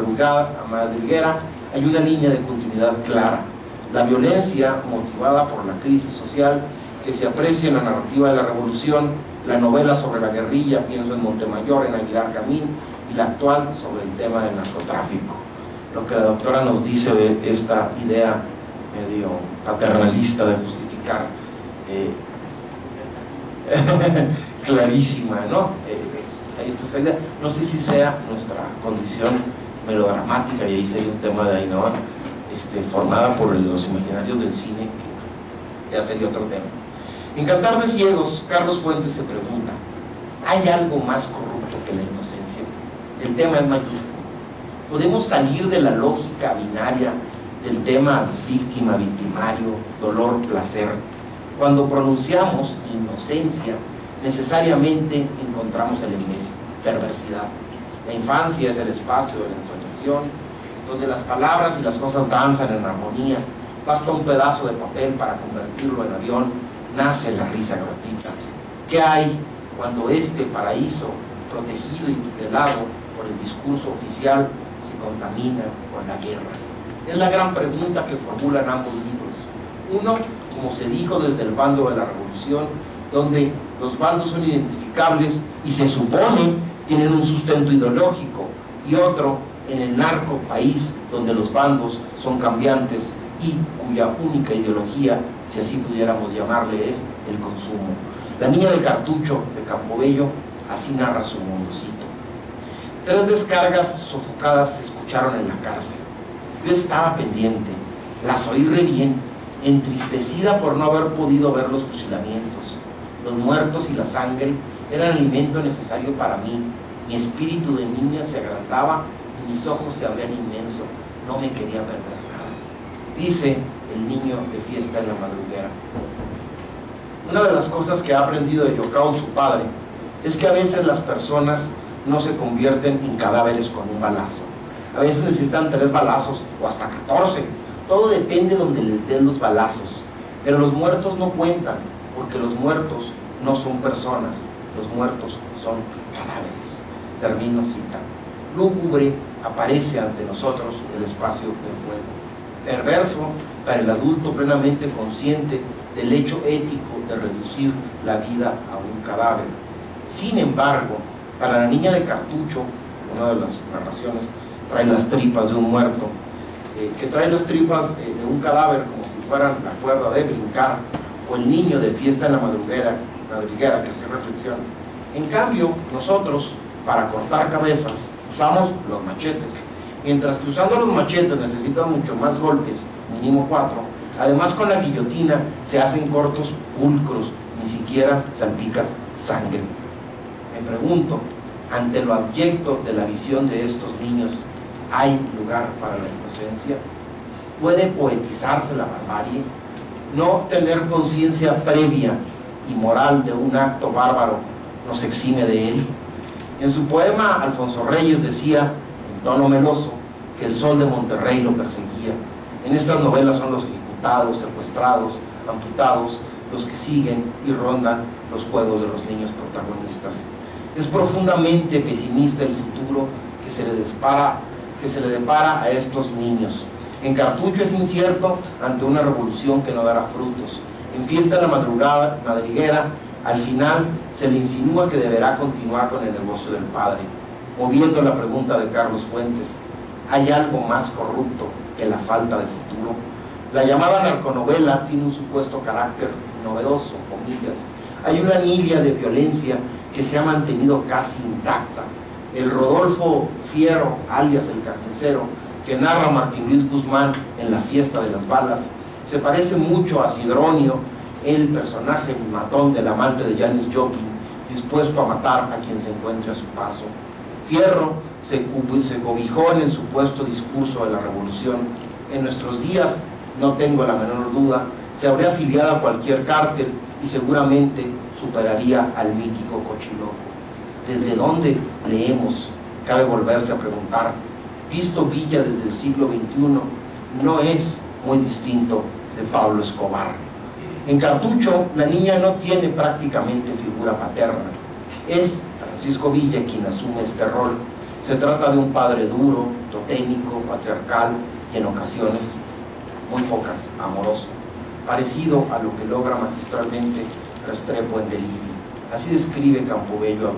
Madriguera hay una línea de continuidad clara. La violencia motivada por la crisis social que se aprecia en la narrativa de la revolución, la novela sobre la guerrilla, pienso en Montemayor, en Aguilar Camín, y la actual sobre el tema del narcotráfico. Lo que la doctora nos dice de esta idea medio paternalista de justificar, clarísima, ¿no? Esta idea, no sé si sea nuestra condición melodramática, y ahí sería un tema de Ainhoa, formada por los imaginarios del cine, que ya sería otro tema. En Cantar de Ciegos, Carlos Fuentes se pregunta: ¿hay algo más corrupto que la inocencia? El tema es mayúsculo. ¿Podemos salir de la lógica binaria del tema víctima, victimario, dolor, placer? Cuando pronunciamos inocencia, necesariamente encontramos elementos, perversidad. La infancia es el espacio de la ensoñación, donde las palabras y las cosas danzan en armonía. Basta un pedazo de papel para convertirlo en avión, nace la risa gratuita. ¿Qué hay cuando este paraíso, protegido y tutelado por el discurso oficial, se contamina con la guerra? Es la gran pregunta que formulan ambos libros. Uno, como se dijo desde el bando de la revolución, donde los bandos son identificables y se supone tienen un sustento ideológico, y otro, en el narco país, donde los bandos son cambiantes y cuya única ideología, si así pudiéramos llamarle, es el consumo. La niña de cartucho de Campobello así narra su mundocito. 3 descargas sofocadas se escucharon en la cárcel. Yo estaba pendiente, las oí re bien, entristecida por no haber podido ver los fusilamientos. Los muertos y la sangre eran alimento necesario para mí. Mi espíritu de niña se agrandaba y mis ojos se abrían inmenso. No me quería perder nada. Dice el niño de fiesta en la madriguera. Una de las cosas que ha aprendido de Yokao, su padre, es que a veces las personas no se convierten en cadáveres con un balazo. A veces necesitan 3 balazos o hasta 14. Todo depende de donde les den los balazos. Pero los muertos no cuentan, porque los muertos no son personas, los muertos son cadáveres. Termino cita. Lúgubre aparece ante nosotros el espacio del fuego. Perverso para el adulto plenamente consciente del hecho ético de reducir la vida a un cadáver. Sin embargo, para la niña de cartucho, una de las narraciones trae las tripas de un muerto, que trae las tripas de un cadáver como si fueran la cuerda de brincar, o el niño de fiesta en la madriguera que hace reflexión. En cambio, nosotros, para cortar cabezas, usamos los machetes, mientras que usando los machetes necesitan mucho más golpes, mínimo 4. Además, con la guillotina se hacen cortos pulcros, ni siquiera salpicas sangre. Me pregunto, ante lo abyecto de la visión de estos niños, ¿hay lugar para la inocencia? ¿Puede poetizarse la barbarie? No tener conciencia previa y moral de un acto bárbaro nos exime de él. En su poema, Alfonso Reyes decía, en tono meloso, que el sol de Monterrey lo perseguía. En estas novelas son los ejecutados, secuestrados, amputados, los que siguen y rondan los juegos de los niños protagonistas. Es profundamente pesimista el futuro que se le depara a estos niños. En Cartucho es incierto ante una revolución que no dará frutos. En Fiesta de la madriguera, al final se le insinúa que deberá continuar con el negocio del padre, moviendo la pregunta de Carlos Fuentes: ¿hay algo más corrupto que la falta de futuro? La llamada narconovela tiene un supuesto carácter novedoso, comillas. Hay una anilla de violencia que se ha mantenido casi intacta. El Rodolfo Fierro, alias el carnicero, que narra Martín Luis Guzmán en La fiesta de las balas, se parece mucho a Sidronio, el personaje matón del amante de Janis Joplin, dispuesto a matar a quien se encuentre a su paso. Fierro se cobijó en el supuesto discurso de la revolución. En nuestros días, no tengo la menor duda, se habría afiliado a cualquier cártel y seguramente superaría al mítico Cochiloco. ¿Desde dónde leemos? Cabe volverse a preguntar. Visto Villa desde el siglo XXI, no es muy distinto de Pablo Escobar. En Cartucho, la niña no tiene prácticamente figura paterna. Es Francisco Villa quien asume este rol. Se trata de un padre duro, totémico, patriarcal y en ocasiones, muy pocas, amoroso, parecido a lo que logra magistralmente Restrepo en Delirio. Así describe Campobello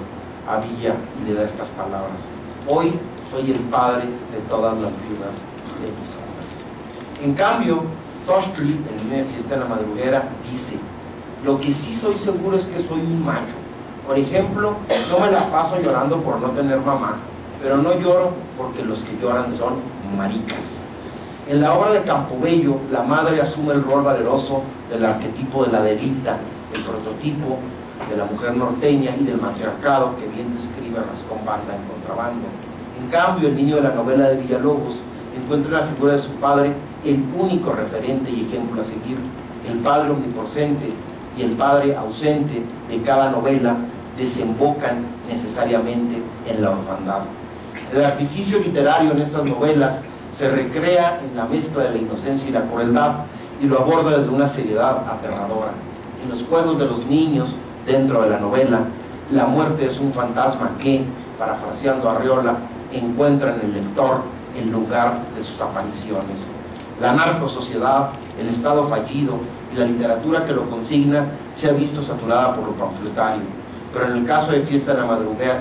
a Villa y le da estas palabras: hoy soy el padre de todas las viudas de mis hombres. En cambio, Tochtli, en mi Fiesta en la madriguera, dice: lo que sí soy seguro es que soy un macho. Por ejemplo, no me la paso llorando por no tener mamá, pero no lloro porque los que lloran son maricas. En la obra de Campobello, la madre asume el rol valeroso del arquetipo de la delita, el prototipo de la mujer norteña y del matriarcado que bien describe a Rascón Banda en Contrabando. En cambio, el niño de la novela de Villalobos encuentra en la figura de su padre el único referente y ejemplo a seguir, el padre omnipotente y el padre ausente de cada novela desembocan necesariamente en la orfandad. El artificio literario en estas novelas se recrea en la mezcla de la inocencia y la crueldad y lo aborda desde una seriedad aterradora. En los juegos de los niños dentro de la novela, la muerte es un fantasma que, parafraseando a Arriola, encuentra en el lector el lugar de sus apariciones. La narcosociedad, el Estado fallido y la literatura que lo consigna se ha visto saturada por lo panfletario, pero en el caso de Fiesta de la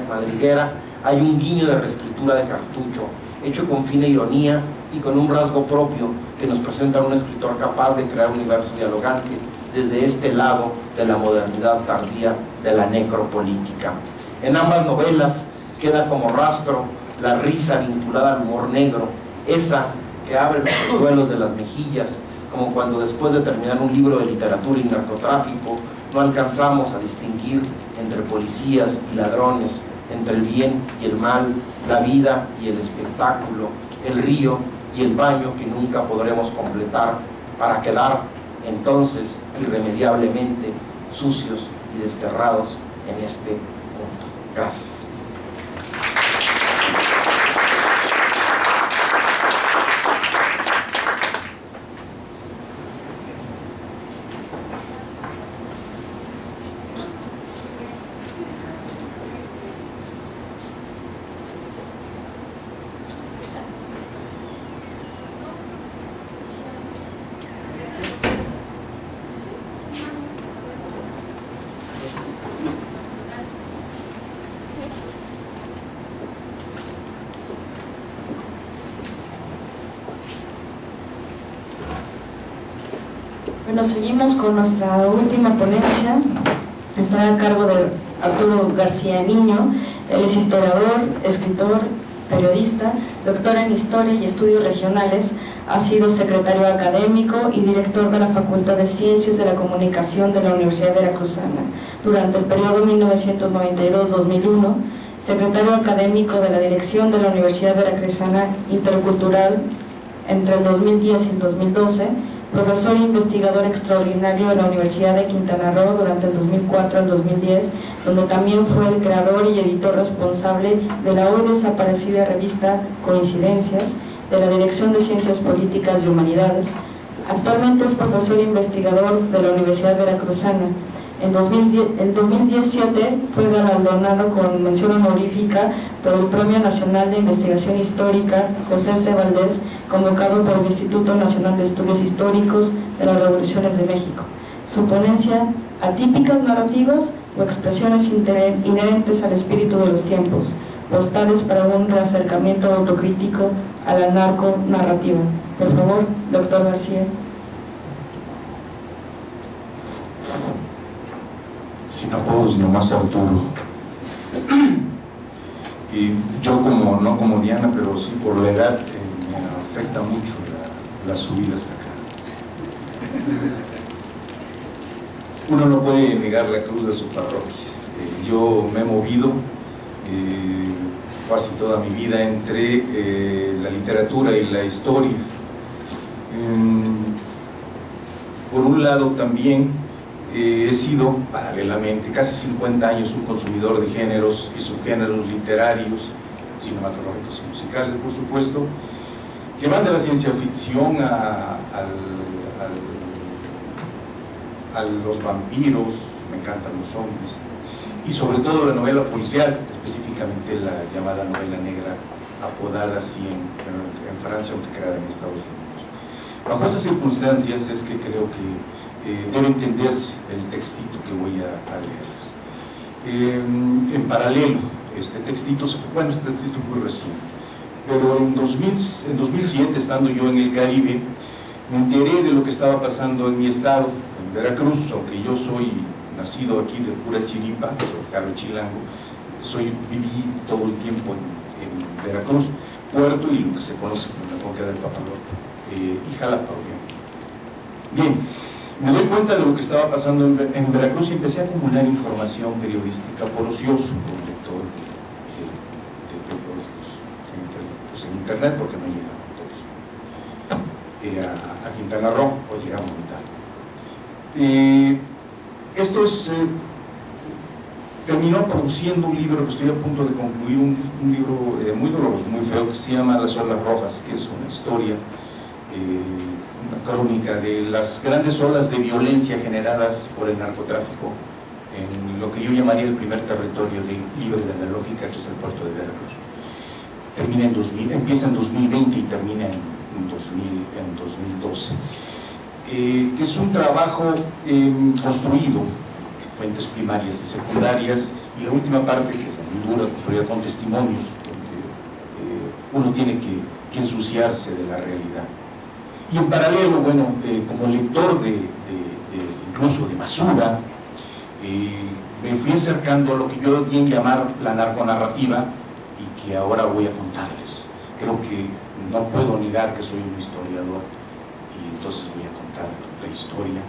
Madriguera hay un guiño de reescritura de cartucho, hecho con fina ironía y con un rasgo propio que nos presenta a un escritor capaz de crear un universo dialogante desde este lado de la modernidad tardía de la necropolítica. En ambas novelas queda como rastro la risa vinculada al humor negro, esa que abre los duelos de las mejillas, como cuando después de terminar un libro de literatura y narcotráfico no alcanzamos a distinguir entre policías y ladrones, entre el bien y el mal, la vida y el espectáculo, el río y el baño que nunca podremos completar, para quedar entonces irremediablemente sucios y desterrados en este mundo. Gracias. Bueno, seguimos con nuestra última ponencia. Estará a cargo de Arturo García Niño. Él es historiador, escritor, periodista, doctor en Historia y Estudios Regionales. Ha sido secretario académico y director de la Facultad de Ciencias de la Comunicación de la Universidad Veracruzana durante el periodo 1992-2001, secretario académico de la Dirección de la Universidad Veracruzana Intercultural entre el 2010 y el 2012, profesor e investigador extraordinario en la Universidad de Quintana Roo durante el 2004 al 2010, donde también fue el creador y editor responsable de la hoy desaparecida revista Coincidencias, de la Dirección de Ciencias Políticas y Humanidades. Actualmente es profesor e investigador de la Universidad Veracruzana. En 2017 fue galardonado con mención honorífica por el Premio Nacional de Investigación Histórica José C. Valdés, convocado por el Instituto Nacional de Estudios Históricos de las Revoluciones de México. Su ponencia, Atípicas narrativas o expresiones inherentes al espíritu de los tiempos, postales para un reacercamiento autocrítico a la narconarrativa. Por favor, doctor García. Sin apodos, nomás Arturo. Y yo no como Diana, pero sí por la edad, me afecta mucho la subida hasta acá. Uno no puede negar la cruz de su parroquia. Yo me he movido casi toda mi vida entre la literatura y la historia. Por un lado también he sido, paralelamente, casi 50 años un consumidor de géneros y subgéneros literarios, cinematográficos y musicales, por supuesto, que van de la ciencia ficción a los vampiros, me encantan los zombies, y sobre todo la novela policial, específicamente la llamada novela negra, apodada así en Francia, aunque creada en Estados Unidos. Bajo esas circunstancias es que creo que debe entenderse el textito que voy a leerles. En paralelo, este textito es muy reciente, pero en 2007, estando yo en el Caribe, me enteré de lo que estaba pasando en mi estado, en Veracruz, aunque yo soy nacido aquí de pura chiripa, soy chilango, viví todo el tiempo en Veracruz, Puerto y lo que se conoce como la Conca del Papalote, y Jalapa, obviamente. Bien, me doy cuenta de lo que estaba pasando en Veracruz y empecé a acumular información periodística por ocioso, por lector de periódicos en internet, porque no llegaban todos a Quintana Roo, o llegamos a mitad. Esto terminó produciendo un libro que estoy a punto de concluir, un libro muy doloroso, muy feo, que se llama Las Olas Rojas, que es una historia, una crónica de las grandes olas de violencia generadas por el narcotráfico en lo que yo llamaría el primer territorio libre de la lógica, que es el puerto de Veracruz. Empieza en 2020 y termina en 2012. Que es un trabajo construido, fuentes primarias y secundarias, y la última parte, que es muy dura, construida con testimonios, porque uno tiene que ensuciarse de la realidad. Y en paralelo, bueno, como lector incluso de basura, me fui acercando a lo que yo bien llamar la narconarrativa, y que ahora voy a contarles. Creo que no puedo negar que soy un historiador, y entonces voy a contar la historia,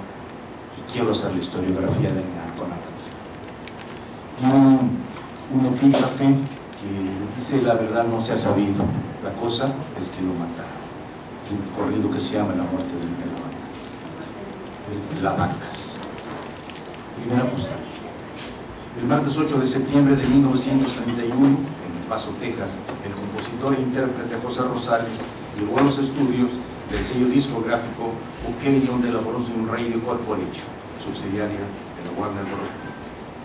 y quiero hacer la historiografía del narconarrativa. Un epígrafe que dice: la verdad no se ha sabido, la cosa es que lo mataron. Un corrido que se llama La muerte del Pelavancas. Primera postal. El martes 8 de septiembre de 1931, en El Paso, Texas, el compositor e intérprete José Rosales llegó a los estudios del sello discográfico Ukelion de la Bronson Radio Corporation, subsidiaria de la Warner Bros.,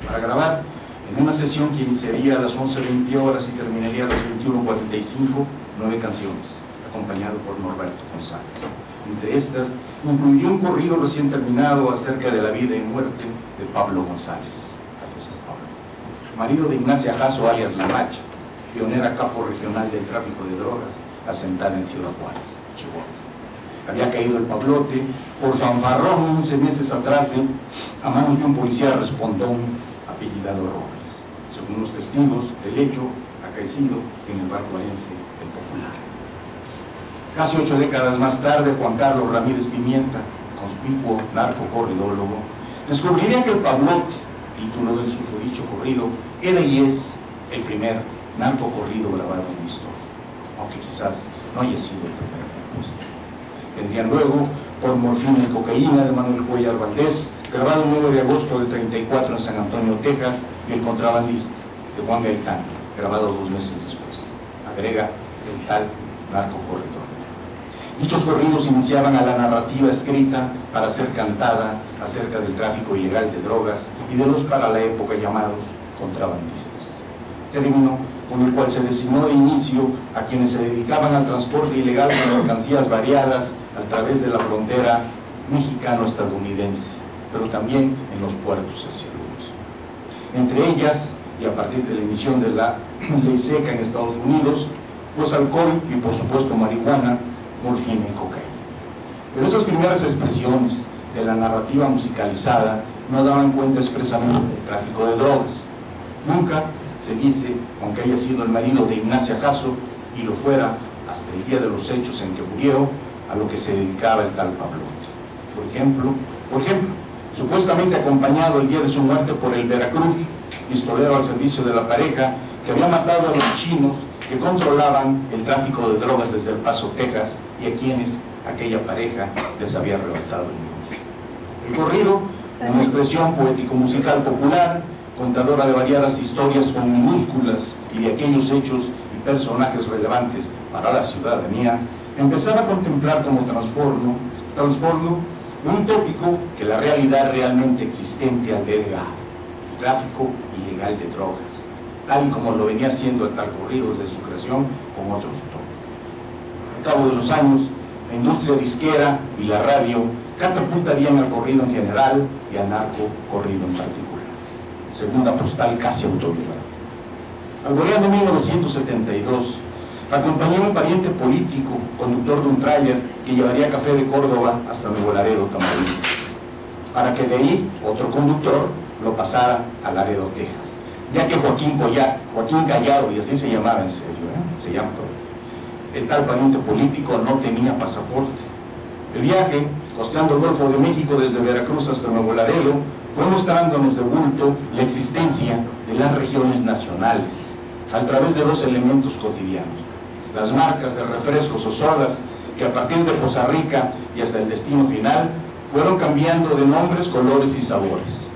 para grabar en una sesión que iniciaría a las 11:20 horas y terminaría a las 21:45, 9 canciones, acompañado por Norberto González. Entre estas, incluyó un corrido recién terminado acerca de la vida y muerte de Pablo González, marido de Ignacia Jasso, alias La Macha, pionera capo regional del tráfico de drogas, asentada en Ciudad Juárez, Chihuahua. Había caído el Pablote por fanfarrón 11 meses atrás a manos de un policía respondón apellidado Robles, según los testigos del hecho acaecido en el bar juarense El Popular. Casi 8 décadas más tarde, Juan Carlos Ramírez Pimienta, conspicuo narcocorridólogo, descubriría que el Pablote, título del susodicho corrido, era y es el primer narcocorrido grabado en la historia, aunque quizás no haya sido el primer compuesto. Vendrían luego Por morfina y cocaína, de Manuel Cuellar Valdés, grabado el 9 de agosto de 34 en San Antonio, Texas, y El contrabandista, de Juan Gaitán, grabado 2 meses después. Agrega el tal narcocorredor. Dichos corridos iniciaban a la narrativa escrita para ser cantada acerca del tráfico ilegal de drogas y de los para la época llamados contrabandistas, término con el cual se designó de inicio a quienes se dedicaban al transporte ilegal de mercancías variadas a través de la frontera mexicano-estadounidense, pero también en los puertos asiáticos. Entre ellas, y a partir de la emisión de la ley seca en Estados Unidos, pues alcohol y por supuesto marihuana, morfina y cocaína. Pero esas primeras expresiones de la narrativa musicalizada no daban cuenta expresamente del tráfico de drogas. Nunca se dice, aunque haya sido el marido de Ignacia Jasso, y lo fuera hasta el día de los hechos en que murió, a lo que se dedicaba el tal Pablote. Por ejemplo, supuestamente acompañado el día de su muerte por el Veracruz, pistolero al servicio de la pareja que había matado a los chinos que controlaban el tráfico de drogas desde El Paso, Texas, y a quienes aquella pareja les había arrebatado el negocio. El corrido, una expresión poético-musical popular, contadora de variadas historias con minúsculas y de aquellos hechos y personajes relevantes para la ciudadanía, empezaba a contemplar como transformo un tópico que la realidad realmente existente alberga: el tráfico ilegal de drogas, tal y como lo venía haciendo el tal corrido desde su creación con otros tópicos. Al cabo de los años, la industria disquera y la radio catapultarían al corrido en general y al narco corrido en particular. Segunda postal casi autobiográfica. Alboreando 1972, acompañé a un pariente político, conductor de un tráiler que llevaría café de Córdoba hasta Nuevo Laredo, Tamaulipas, para que de ahí otro conductor lo pasara a Laredo, Texas, ya que Joaquín Callado, y así se llamaba en serio, se llama todavía, el tal pariente político no tenía pasaporte. El viaje, costeando el Golfo de México desde Veracruz hasta Nuevo Laredo, fue mostrándonos de bulto la existencia de las regiones nacionales a través de 2 elementos cotidianos: las marcas de refrescos o sodas que a partir de Poza Rica y hasta el destino final fueron cambiando de nombres, colores y sabores.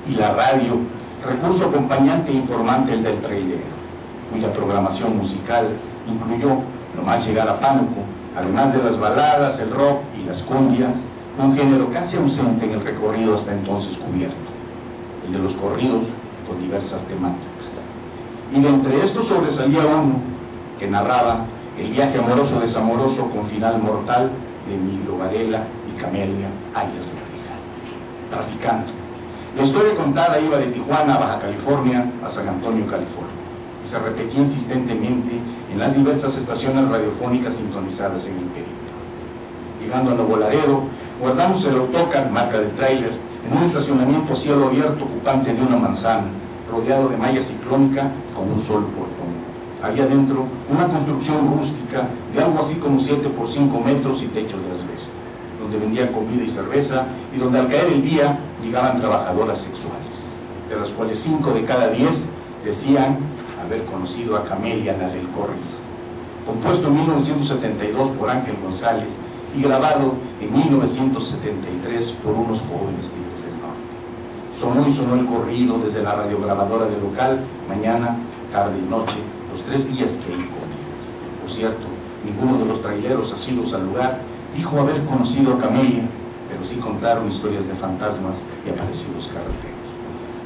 y la radio, recurso acompañante e informante el del trailero, cuya programación musical incluyó, nomás llegar a Pánuco, además de las baladas, el rock y las cumbias, un género casi ausente en el recorrido hasta entonces cubierto, el de los corridos con diversas temáticas. Y de entre estos sobresalía uno que narraba el viaje amoroso-desamoroso con final mortal de Emilio Varela y Camelia, alias La Reja, traficando. La historia contada iba de Tijuana a Baja California a San Antonio, California, y se repetía insistentemente en las diversas estaciones radiofónicas sintonizadas en el periplo. Llegando a Nuevo Laredo, guardamos el autocar, marca del tráiler, en un estacionamiento a cielo abierto ocupante de una manzana, rodeado de malla ciclónica con un solo portón. Había dentro una construcción rústica de algo así como 7 por 5 metros y techo de asbesto, donde vendían comida y cerveza y donde al caer el día llegaban trabajadoras sexuales, de las cuales 5 de cada 10 decían haber conocido a Camelia, la del corrido, compuesto en 1972 por Ángel González y grabado en 1973 por unos jóvenes tigres del norte. Sonó y sonó el corrido desde la radiograbadora del local, mañana, tarde y noche, los 3 días que ahí comimos. Por cierto, ninguno de los traileros asiduos al lugar dijo haber conocido a Camelia, pero sí contaron historias de fantasmas y aparecidos carreteros.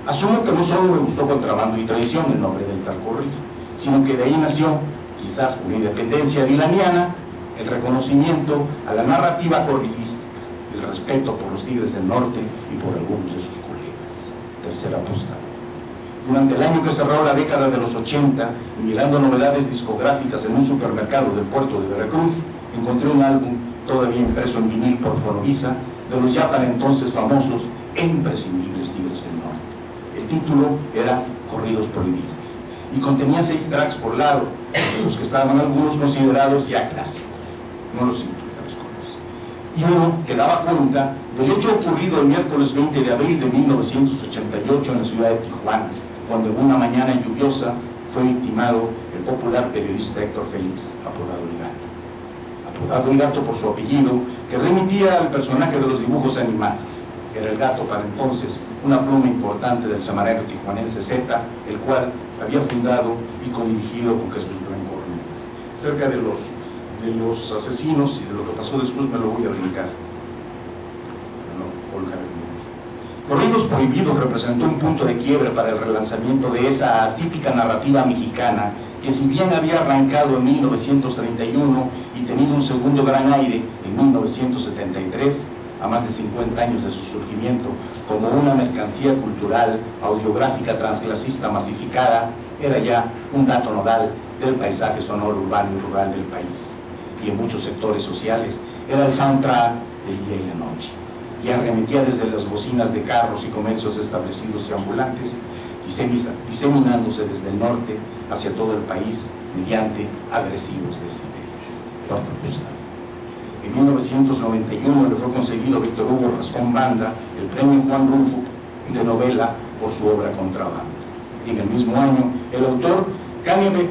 Asumo que no solo me gustó Contrabando y Traición, el nombre del tal corrido, sino que de ahí nació, quizás con independencia dilaniana, el reconocimiento a la narrativa corridística, el respeto por los Tigres del Norte y por algunos de sus colegas. Tercera postal. Durante el año que cerró la década de los 80 y mirando novedades discográficas en un supermercado del puerto de Veracruz, encontré un álbum todavía impreso en vinil por Fonovisa de los ya para entonces famosos e imprescindibles Tigres del Norte. El título era Corridos Prohibidos y contenía 6 tracks por lado, los que estaban algunos considerados ya clásicos. No los incluía, los conoce. Y uno que daba cuenta del hecho ocurrido el miércoles 20 de abril de 1988 en la ciudad de Tijuana, cuando en una mañana lluviosa fue victimado el popular periodista Héctor Félix, apodado El Gato. Apodado El Gato por su apellido, que remitía al personaje de los dibujos animados. Era el Gato para entonces una pluma importante del semanario tijuanense Z, el cual había fundado y codirigido con Jesús Blanco Ramírez. Cerca de los asesinos y de lo que pasó después me lo voy a brincar. No, colgar el número. Corridos Prohibidos representó un punto de quiebre para el relanzamiento de esa atípica narrativa mexicana que, si bien había arrancado en 1931 y tenido un segundo gran aire en 1973, a más de 50 años de su surgimiento, como una mercancía cultural, audiográfica, transclasista masificada, era ya un dato nodal del paisaje sonoro urbano y rural del país. Y en muchos sectores sociales era el soundtrack del día y la noche, y arremetía desde las bocinas de carros y comercios establecidos y ambulantes, diseminándose desde el norte hacia todo el país mediante agresivos decibeles. En 1991 le fue concedido a Víctor Hugo Rascón Banda el premio Juan Rulfo de novela por su obra Contrabando. Y en el mismo año, el autor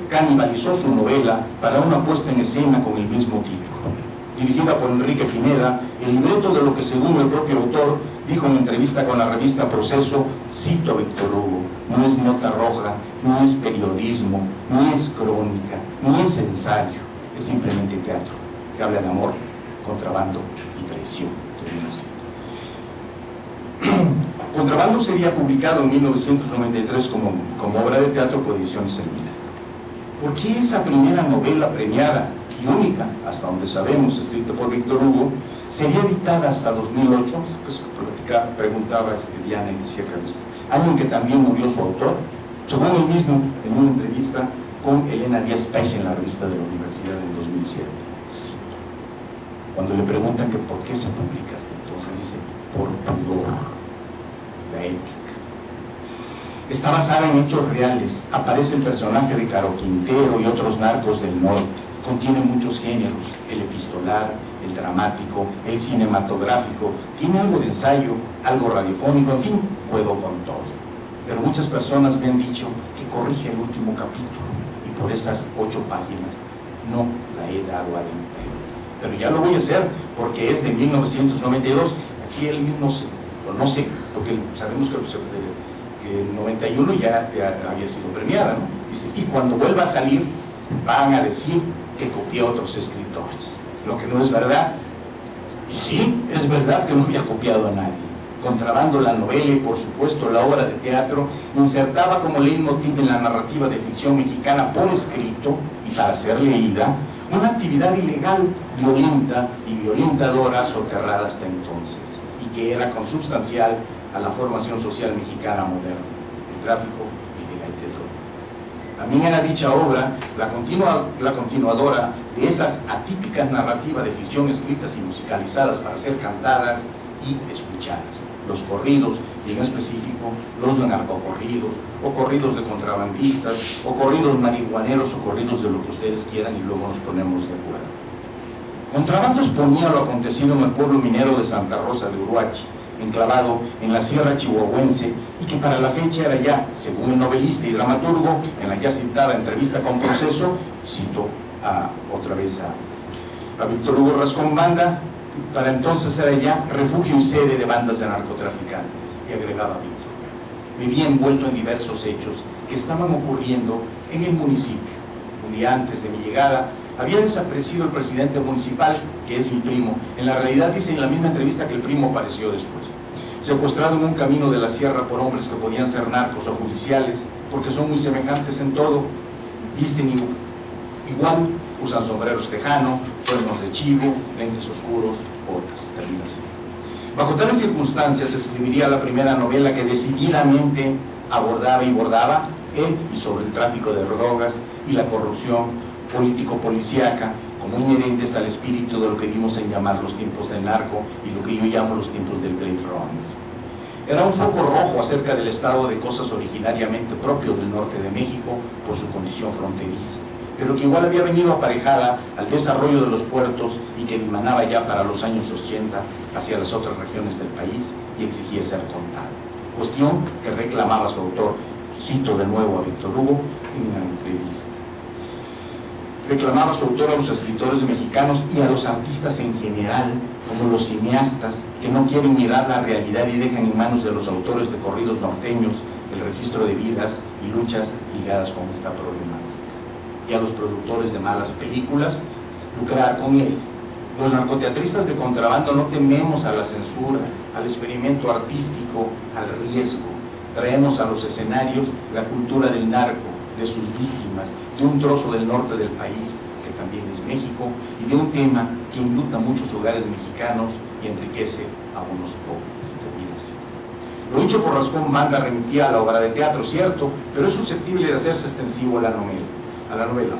canibalizó su novela para una puesta en escena con el mismo título. Dirigida por Enrique Pineda, el libreto de lo que, según el propio autor, dijo en entrevista con la revista Proceso, cito a Víctor Hugo: no es nota roja, no es periodismo, no es crónica, ni es ensayo, es simplemente teatro, que habla de amor, contrabando y traición. Contrabando sería publicado en 1993 como obra de teatro por Ediciones El Milagro. ¿Por qué esa primera novela premiada y única, hasta donde sabemos, escrita por Víctor Hugo, sería editada hasta 2008? Pues preguntaba Diana y decía que año en que también murió su autor, según él mismo en una entrevista con Elena Díaz Pech en la revista de la Universidad en 2007. Cuando le preguntan que por qué se publica hasta entonces, dice: por pudor, la ética. Está basada en hechos reales, aparece el personaje de Caro Quintero y otros narcos del norte, contiene muchos géneros, el epistolar, el dramático, el cinematográfico, tiene algo de ensayo, algo radiofónico, en fin, juego con todo. Pero muchas personas me han dicho que corrige el último capítulo y por esas 8 páginas no la he dado al empleo. Pero ya lo voy a hacer porque es de 1992, aquí él mismo no se porque sabemos que en 91 ya había sido premiada, ¿no? Dice, y cuando vuelva a salir van a decir que copié a otros escritores, lo que no es verdad. Y sí, es verdad que no había copiado a nadie. Contrabando, la novela y por supuesto la obra de teatro, insertaba como leitmotiv en la narrativa de ficción mexicana por escrito y para ser leída, una actividad ilegal, violenta y violentadora soterrada hasta entonces, y que era consubstancial a la formación social mexicana moderna, el tráfico ilegal de drogas. También era dicha obra la continuadora de esas atípicas narrativas de ficción escritas y musicalizadas para ser cantadas y escuchadas. Los corridos, y en específico los narcocorridos, o corridos de contrabandistas, o corridos marihuaneros, o corridos de lo que ustedes quieran, y luego nos ponemos de acuerdo. Contrabando exponía lo acontecido en el pueblo minero de Santa Rosa de Uruachi, enclavado en la sierra chihuahuense, y que para la fecha era ya, según el novelista y dramaturgo, en la ya citada entrevista con Proceso, cito otra vez a Víctor Hugo Rascón Banda, para entonces era ya refugio y sede de bandas de narcotraficantes, y agregaba Víctor. Vivía envuelto en diversos hechos que estaban ocurriendo en el municipio. Un día antes de mi llegada, había desaparecido el presidente municipal, que es mi primo. En la realidad dice en la misma entrevista que el primo apareció después. Secuestrado en un camino de la sierra por hombres que podían ser narcos o judiciales, porque son muy semejantes en todo, visten igual, usan sombreros tejano, cuernos de chivo, lentes oscuros, botas, termina así. Bajo tales circunstancias escribiría la primera novela que decididamente abordaba y bordaba él y sobre el tráfico de drogas y la corrupción político-policíaca como inherentes al espíritu de lo que dimos en llamar los tiempos del narco y lo que yo llamo los tiempos del Blade Runner. Era un foco rojo acerca del estado de cosas originariamente propio del norte de México por su condición fronteriza, pero que igual había venido aparejada al desarrollo de los puertos y que dimanaba ya para los años 80 hacia las otras regiones del país y exigía ser contada. Cuestión que reclamaba su autor, cito de nuevo a Víctor Hugo en una entrevista. Reclamaba su autor a los escritores mexicanos y a los artistas en general, como los cineastas, que no quieren mirar la realidad y dejan en manos de los autores de corridos norteños el registro de vidas y luchas ligadas con esta problemática. Y a los productores de malas películas, lucrar con él. Los narcoteatristas de contrabando no tememos a la censura, al experimento artístico, al riesgo. Traemos a los escenarios la cultura del narco, de sus víctimas, de un trozo del norte del país, que también es México, y de un tema que enluta muchos hogares mexicanos y enriquece a unos pocos. Lo dicho por Rascón Banda remitía a la obra de teatro, cierto, pero es susceptible de hacerse extensivo a la novela.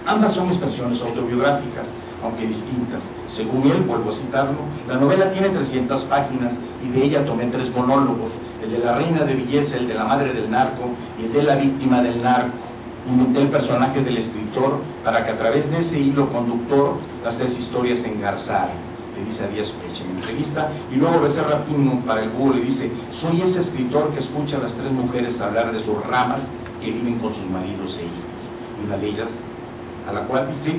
Ambas son expresiones autobiográficas, aunque distintas. Según él, vuelvo a citarlo, la novela tiene 300 páginas y de ella tomé 3 monólogos, el de la reina de belleza, el de la madre del narco y el de la víctima del narco. Inventé el personaje del escritor para que a través de ese hilo conductor las 3 historias se engarzaran, le dice a Díaz Peche en entrevista, y luego Becerra Pino para el Búho le dice: soy ese escritor que escucha a las 3 mujeres hablar de sus ramas que viven con sus maridos e hijos, y una de ellas, a la cual, sí,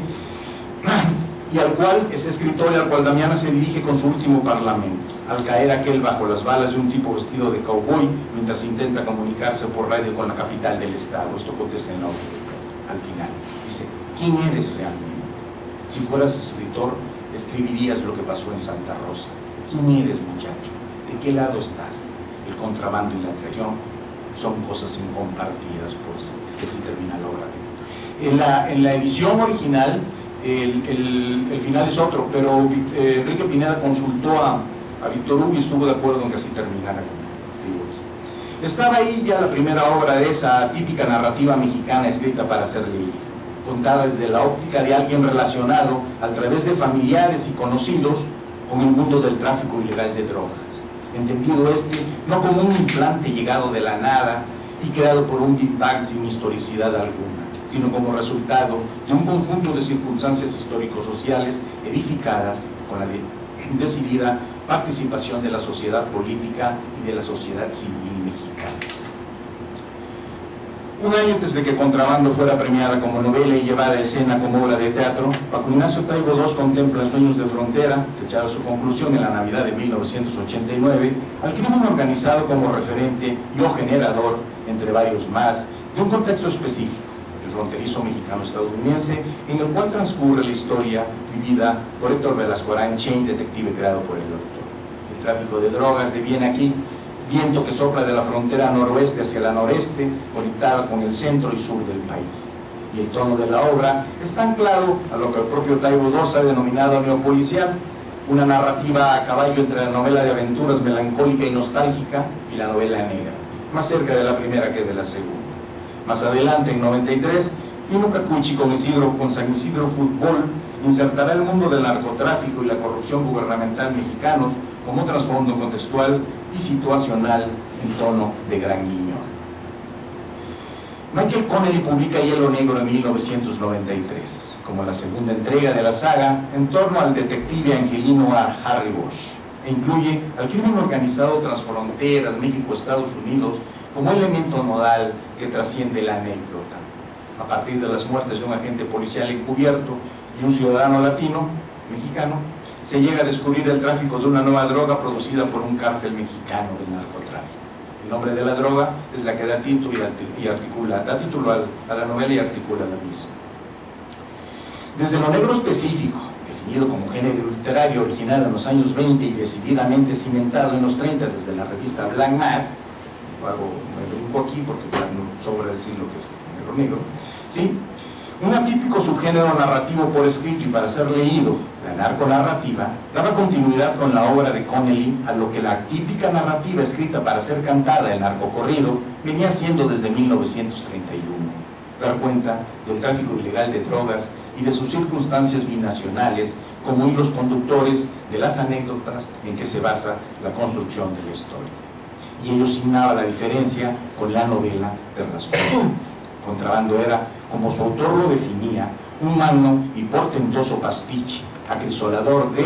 y al cual, ese escritor y al cual Damiana se dirige con su último parlamento, al caer aquel bajo las balas de un tipo vestido de cowboy mientras intenta comunicarse por radio con la capital del estado. Esto acontece en la obra al final. Dice: ¿quién eres realmente? Si fueras escritor, escribirías lo que pasó en Santa Rosa. ¿Quién eres, muchacho? ¿De qué lado estás? El contrabando y la traición son cosas incompartidas, pues, que así termina la obra. En la edición original, el final es otro, pero Enrique Pineda consultó a Víctor Hugo y estuvo de acuerdo en que así terminara. Estaba ahí ya la primera obra de esa típica narrativa mexicana escrita para ser leída, contada desde la óptica de alguien relacionado a través de familiares y conocidos con el mundo del tráfico ilegal de drogas, entendido no como un implante llegado de la nada y creado por un Big Bang sin historicidad alguna, sino como resultado de un conjunto de circunstancias histórico-sociales edificadas con la decidida participación de la sociedad política y de la sociedad civil mexicana. Un año antes de que Contrabando fuera premiada como novela y llevada a escena como obra de teatro, Paco Ignacio Taibo II contempla en Sueños de Frontera, fechada su conclusión en la Navidad de 1989, al crimen organizado como referente y o generador, entre varios más, de un contexto específico, el fronterizo mexicano-estadounidense, en el cual transcurre la historia vivida por Héctor Velasco Aranchain, detective creado por el autor. El tráfico de drogas deviene aquí viento que sopla de la frontera noroeste hacia la noreste, conectada con el centro y sur del país. Y el tono de la obra está anclado a lo que el propio Taibo II ha denominado neopolicial, una narrativa a caballo entre la novela de aventuras melancólica y nostálgica y la novela negra, más cerca de la primera que de la segunda. Más adelante, en 93, Pino Cacucci con San Isidro Fútbol insertará el mundo del narcotráfico y la corrupción gubernamental mexicanos como trasfondo contextual y situacional en tono de gran guiño. Michael Connelly publica Hielo Negro en 1993, como la segunda entrega de la saga en torno al detective angelino Harry Bosch, e incluye al crimen organizado transfronteras México-Estados Unidos como elemento nodal que trasciende la anécdota. A partir de las muertes de un agente policial encubierto y un ciudadano latino, mexicano, se llega a descubrir el tráfico de una nueva droga producida por un cártel mexicano del narcotráfico. El nombre de la droga es la que da título a la novela y articula la misma. Desde lo negro específico, definido como género literario original en los años 20 y decididamente cimentado en los 30 desde la revista Black Mass, me brinco aquí porque no sobra decir lo que es género negro, ¿sí? Un atípico subgénero narrativo por escrito y para ser leído, la narconarrativa, daba continuidad con la obra de Connelly a lo que la típica narrativa escrita para ser cantada, el narcocorrido, venía haciendo desde 1931. Dar cuenta del tráfico ilegal de drogas y de sus circunstancias binacionales como hilos conductores de las anécdotas en que se basa la construcción de la historia. Y ello signaba la diferencia con la novela de Raskolnikov. Contrabando era, como su autor lo definía, un magno y portentoso pastiche, acrisolador de,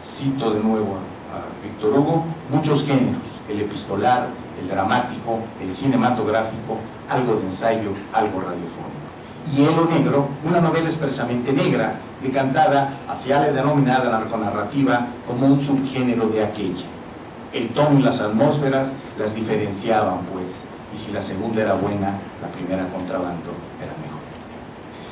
cito de nuevo a Víctor Hugo, muchos géneros, el epistolar, el dramático, el cinematográfico, algo de ensayo, algo radiofónico. Y Hielo Negro, una novela expresamente negra, decantada hacia la denominada narconarrativa como un subgénero de aquella. El tono y las atmósferas las diferenciaban, pues, y si la segunda era buena, la primera Contrabando era mejor.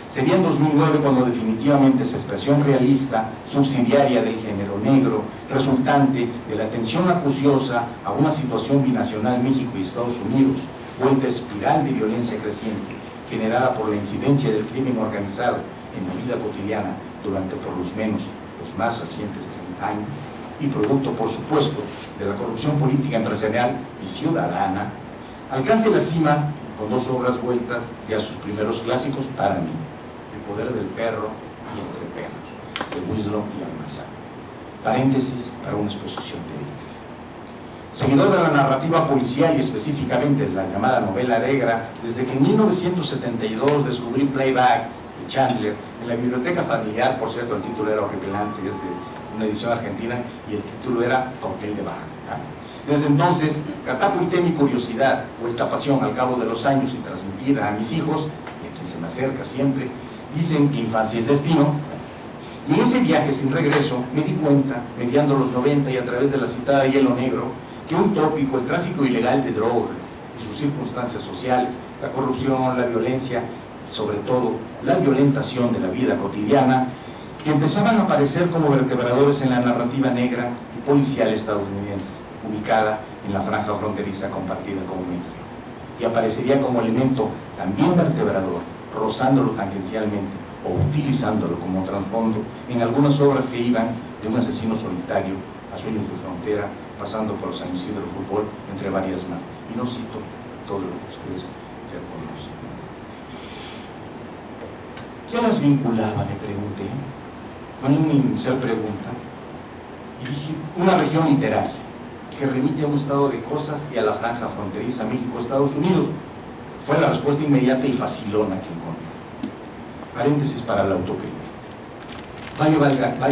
Sería en 2009 cuando definitivamente esa expresión realista, subsidiaria del género negro, resultante de la tensión acuciosa a una situación binacional México y Estados Unidos, vuelta espiral de violencia creciente, generada por la incidencia del crimen organizado en la vida cotidiana durante por lo menos los más recientes 30 años, y producto, por supuesto, de la corrupción política, empresarial y ciudadana, alcance la cima con dos obras vueltas ya a sus primeros clásicos para mí: El poder del perro y Entre perros, de Winslow y Almanzar. Paréntesis para una exposición de ellos. Seguidor de la narrativa policial y específicamente de la llamada novela negra, desde que en 1972 descubrí Playback de Chandler en la biblioteca familiar. Por cierto, el título era horripilante, es de una edición argentina, y el título era Cóctel de Bar. Desde entonces, catapulté mi curiosidad, vuelta a pasión al cabo de los años y transmitida a mis hijos, y a quien se me acerca siempre. Dicen que infancia es destino. Y en ese viaje sin regreso me di cuenta, mediando los 90 y a través de la citada Hielo Negro, que un tópico, el tráfico ilegal de drogas y sus circunstancias sociales, la corrupción, la violencia y sobre todo la violentación de la vida cotidiana, que empezaban a aparecer como vertebradores en la narrativa negra y policial estadounidense, ubicada en la franja fronteriza compartida con México, y aparecería como elemento también vertebrador, rozándolo tangencialmente o utilizándolo como trasfondo en algunas obras que iban de un asesino solitario a Sueños de Frontera, pasando por San Isidro Fútbol, entre varias más. Y no cito todo lo que ustedes ya conocen. ¿Qué las vinculaba?, me pregunté. Con una inicial pregunta, y dije: una región literaria que remite a un estado de cosas y a la franja fronteriza México-Estados Unidos. Fue la respuesta inmediata y facilona que encontré. Paréntesis para la autocrítica. Vaya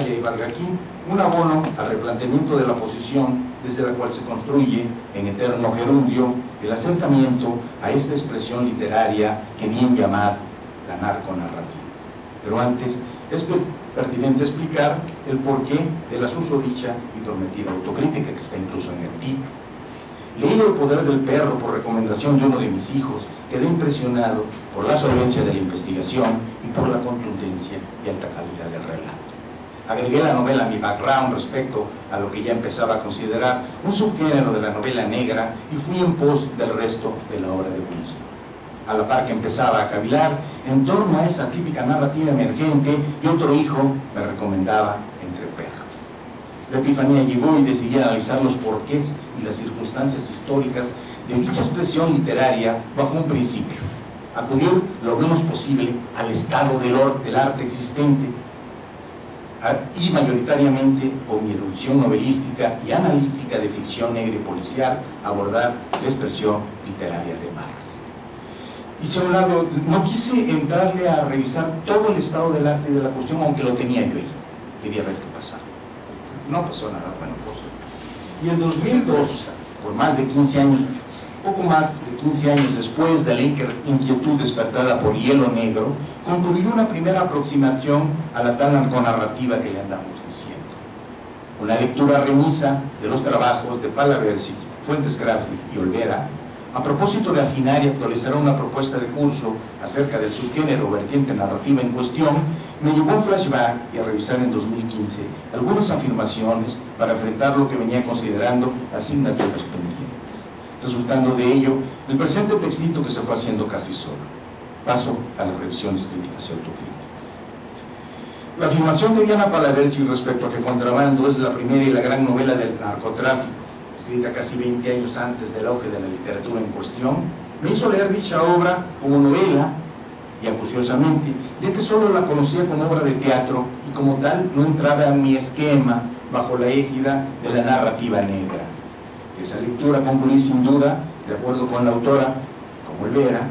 y valga aquí un abono al replanteamiento de la posición desde la cual se construye en eterno gerundio el acercamiento a esta expresión literaria que bien llamar la narconarrativa. Pero antes es pertinente explicar el porqué de la susodicha y prometida autocrítica que está incluso en el título. Leído El poder del perro por recomendación de uno de mis hijos, quedé impresionado por la solvencia de la investigación y por la contundencia y alta calidad del relato. Agregué la novela a mi background respecto a lo que ya empezaba a considerar un subgénero de la novela negra y fui en pos del resto de la obra de Winston. A la par que empezaba a cavilar en torno a esa típica narrativa emergente, y otro hijo me recomendaba Entre perros. La epifanía llegó y decidí analizar los porqués y las circunstancias históricas de dicha expresión literaria bajo un principio: acudir lo menos posible al estado del arte existente y mayoritariamente, con mi erudición novelística y analítica de ficción negra y policial, abordar la expresión literaria de Marx. Hice a un lado, no quise entrarle a revisar todo el estado del arte y de la cuestión, aunque lo tenía yo ahí. Quería ver qué pasaba. No pasó nada, bueno, pues. Y en 2002, por más de 15 años, poco más de 15 años después de la inquietud despertada por Hielo Negro, concluyó una primera aproximación a la tal narconarrativa que le andamos diciendo. Una lectura remisa de los trabajos de Palaversi, Fuentes Craftsy y Olvera, a propósito de afinar y actualizar una propuesta de curso acerca del subgénero vertiente narrativa en cuestión, me llevó un flashback y a revisar en 2015 algunas afirmaciones para enfrentar lo que venía considerando asignaturas pendientes. Resultando de ello, el presente textito que se fue haciendo casi solo. Paso a las revisiones críticas y autocríticas. La afirmación de Diana Palaversi respecto a que Contrabando es la primera y la gran novela del narcotráfico, escrita casi 20 años antes del auge de la literatura en cuestión, me hizo leer dicha obra como novela y acuciosamente, ya que solo la conocía como obra de teatro y como tal no entraba en mi esquema bajo la égida de la narrativa negra. Esa lectura concluí sin duda, de acuerdo con la autora, como Olvera,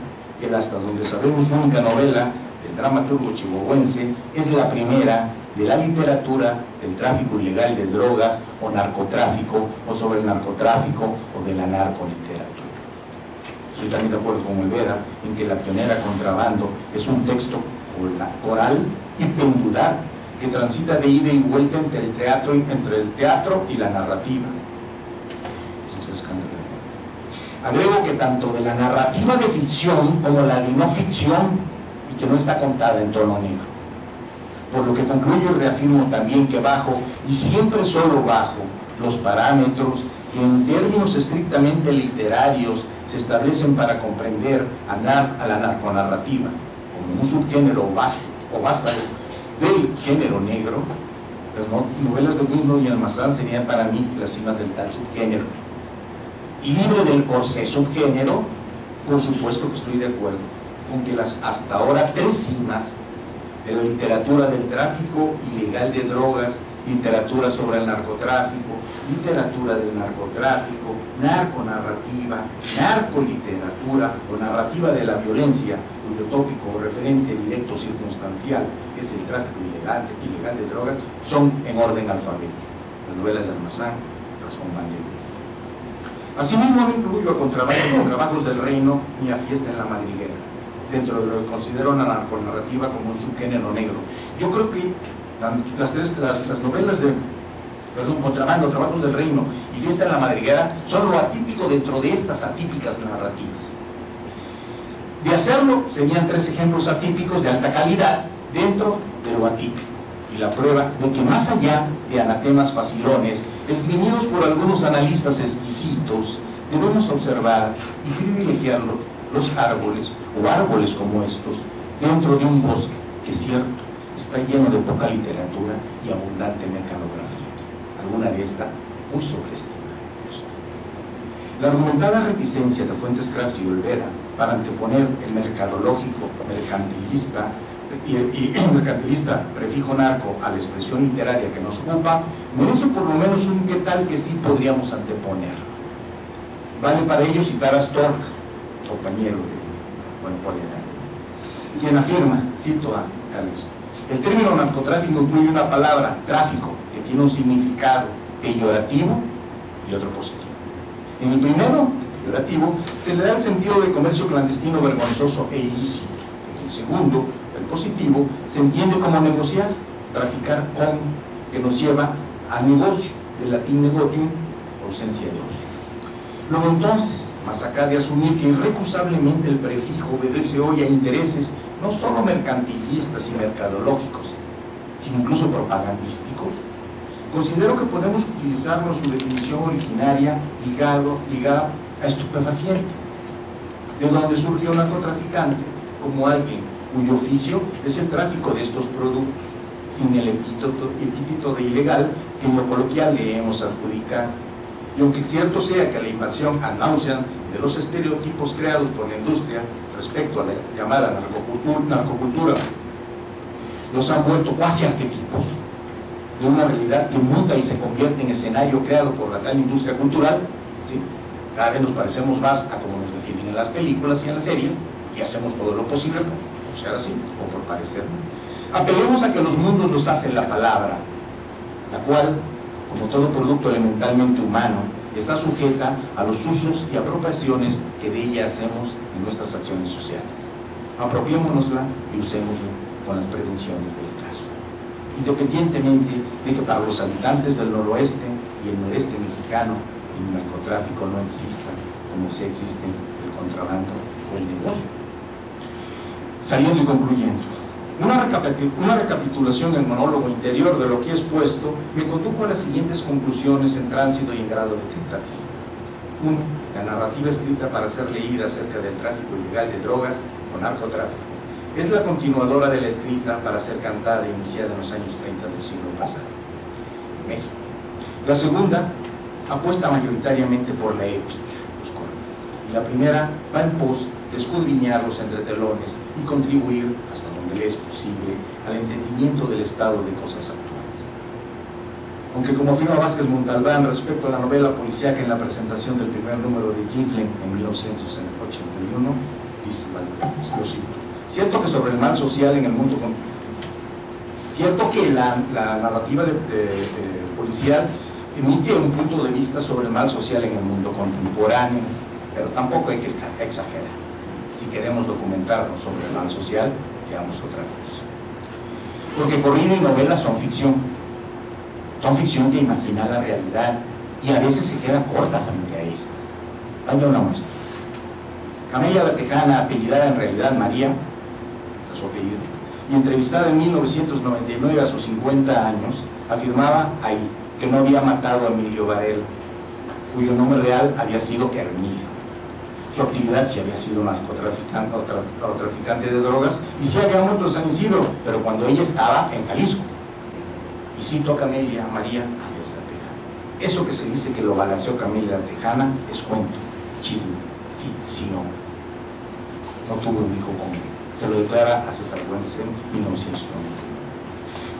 que hasta donde sabemos única novela del dramaturgo chihuahuense es la primera de la literatura del tráfico ilegal de drogas o narcotráfico, o sobre el narcotráfico o de la narcoliteratura. Estoy también de acuerdo con Olvera en que la pionera Contrabando es un texto coral y pendular que transita de ida y vuelta entre el teatro y la narrativa. Agrego que tanto de la narrativa de ficción como la de no ficción, y que no está contada en tono negro. Por lo que concluyo y reafirmo también que bajo, y siempre solo bajo, los parámetros que en términos estrictamente literarios se establecen para comprender a la narconarrativa como un subgénero o vástago del género negro, las novelas de Winslow y Almazán serían para mí las cimas del tal subgénero. Y libre del corsé subgénero, por supuesto que estoy de acuerdo con que las hasta ahora 3 cimas de la literatura del tráfico ilegal de drogas, literatura sobre el narcotráfico, literatura del narcotráfico, narconarrativa, narcoliteratura o narrativa de la violencia, cuyo tópico o referente directo circunstancial es el tráfico ilegal de drogas, son en orden alfabético. Las novelas de Almazán, Rascón Bandero. Asimismo, no incluyo a Contrabando en Trabajos del Reino ni a Fiesta en la Madriguera, dentro de lo que considero la narconarrativa como un subgénero negro. Yo creo que las novelas de Contrabando, Trabajos del Reino y Fiesta en la Madriguera son lo atípico dentro de estas atípicas narrativas. De hacerlo, serían 3 ejemplos atípicos de alta calidad dentro de lo atípico. Y la prueba de que más allá de anatemas facilones, esgrimidos por algunos analistas exquisitos, debemos observar y privilegiar los árboles, o árboles como estos, dentro de un bosque que, cierto, está lleno de poca literatura y abundante mecanografía, alguna de esta muy sobreestimada. La argumentada reticencia de Fuentes Craftsy y Olvera para anteponer el mercadológico mercantilista y el mercantilista prefijo narco a la expresión literaria que nos ocupa, merece por lo menos un qué tal que sí podríamos anteponerlo. Vale para ello citar a Storch, compañero de quien afirma, cito a Carlos, el término narcotráfico incluye una palabra, tráfico, que tiene un significado peyorativo y otro positivo. En el primero, el peyorativo, se le da el sentido de comercio clandestino vergonzoso e ilícito. En el segundo, el positivo, se entiende como negociar, traficar con, que nos lleva a negocio, del latín negotium, ausencia de ocio. Luego entonces, más acá de asumir que irrecusablemente el prefijo obedece hoy a intereses no solo mercantilistas y mercadológicos, sino incluso propagandísticos, considero que podemos utilizarlo en su definición originaria ligada a estupefaciente, de donde surgió un narcotraficante como alguien cuyo oficio es el tráfico de estos productos, sin el epíteto de ilegal que en lo coloquial le hemos adjudicado. Y aunque cierto sea que la invasión ad nauseam de los estereotipos creados por la industria respecto a la llamada narcocultura los han vuelto cuasi arquetipos de una realidad que muta y se convierte en escenario creado por la tal industria cultural, ¿sí? Cada vez nos parecemos más a como nos definen en las películas y en las series, y hacemos todo lo posible por ser así o por parecer. Apelemos a que los mundos los hace la palabra, la cual, como todo producto elementalmente humano, está sujeta a los usos y apropiaciones que de ella hacemos en nuestras acciones sociales. Apropiémonosla y usémosla con las prevenciones del caso, independientemente de que para los habitantes del noroeste y el noreste mexicano el narcotráfico no exista, como sí existe el contrabando o el negocio. Saliendo y concluyendo, una recapitulación del monólogo interior de lo que he expuesto me condujo a las siguientes conclusiones en tránsito y en grado de tentativa. 1. La narrativa escrita para ser leída acerca del tráfico ilegal de drogas o narcotráfico es la continuadora de la escrita para ser cantada e iniciada en los años 30 del siglo pasado, en México. La segunda apuesta mayoritariamente por la épica, los cortos, y la primera va en pos de escudriñar los entretelones y contribuir, hasta donde le es posible, al entendimiento del estado de cosas actuales. Aunque, como afirma Vázquez Montalbán respecto a la novela policíaca en la presentación del primer número de Ginglen en 1981, dice, lo cito: cierto que sobre el mal social en el mundo, cierto que la narrativa policial emite un punto de vista sobre el mal social en el mundo contemporáneo, pero tampoco hay que exagerar. Si queremos documentarnos sobre el mal social, veamos otra cosa. Porque corrido y novela son ficción que imagina la realidad y a veces se queda corta frente a esta. Vaya una muestra. Camelia la Tejana, apellidada en realidad María, su apellido, y entrevistada en 1999 a sus 50 años, afirmaba ahí que no había matado a Emilio Varela, cuyo nombre real había sido Hermilio. Su actividad sí había sido narcotraficante o traficante de drogas y sí había muerto en San Isidro, pero cuando ella estaba en Jalisco. Y cito a Camelia María Arias la Tejana. Eso que se dice que lo balanceó Camelia la Tejana es cuento, chisme, ficción. No tuvo un hijo conmigo. Se lo declara a César Fuentes en 1990.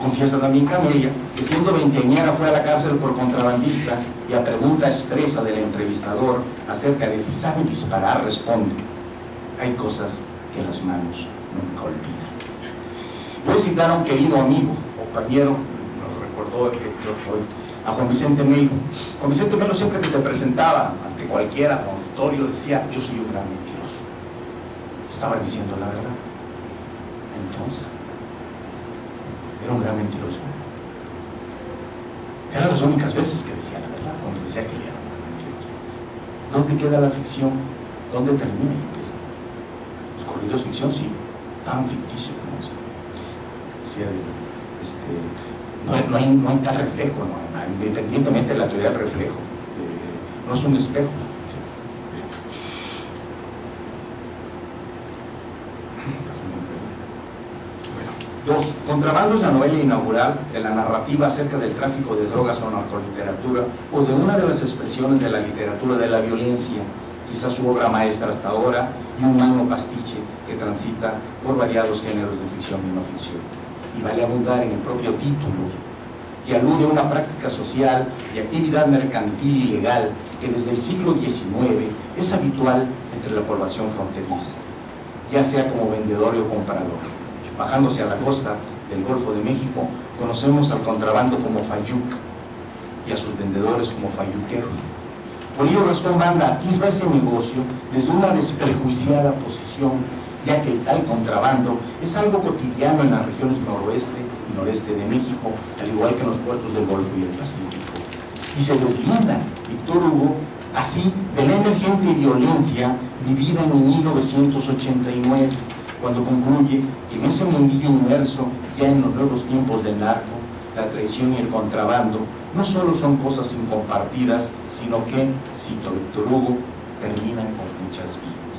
Confiesa también Camelia que siendo veinteañera fue a la cárcel por contrabandista y a pregunta expresa del entrevistador acerca de si sabe disparar, responde: hay cosas que las manos nunca olvidan. Voy a citar a un querido amigo, compañero, nos recordó hoy, a Juan Vicente Melo. Juan Vicente Melo, siempre que se presentaba ante cualquier auditorio, decía: yo soy un gran mentiroso. Estaba diciendo la verdad. Entonces, era un gran mentiroso. Eran las únicas veces que decía la verdad, cuando decía que él era un gran mentiroso. ¿Dónde queda la ficción? ¿Dónde termina y empieza? El corrido es ficción, sí, tan ficticio como eso. Decía, no hay tal reflejo, ¿no? Independientemente de la teoría del reflejo, no es un espejo. Dos, Contrabando es la novela inaugural de la narrativa acerca del tráfico de drogas o narcoliteratura, o de una de las expresiones de la literatura de la violencia, quizás su obra maestra hasta ahora, y un magno pastiche que transita por variados géneros de ficción y no ficción. Y vale abundar en el propio título, que alude a una práctica social y actividad mercantil y legal que desde el siglo XIX es habitual entre la población fronteriza, ya sea como vendedor o comprador. Bajándose a la costa del Golfo de México, conocemos al contrabando como fayuc y a sus vendedores como fayuqueros. Por ello Rascón Banda atisba ese negocio desde una desprejuiciada posición, ya que el tal contrabando es algo cotidiano en las regiones noroeste y noreste de México, al igual que en los puertos del Golfo y el Pacífico. Y se deslinda Víctor Hugo así de la emergente violencia vivida en 1989, cuando concluye que en ese mundillo inmerso, ya en los nuevos tiempos del narco, la traición y el contrabando no solo son cosas incompartidas, sino que, cito Víctor Hugo, terminan con muchas vidas.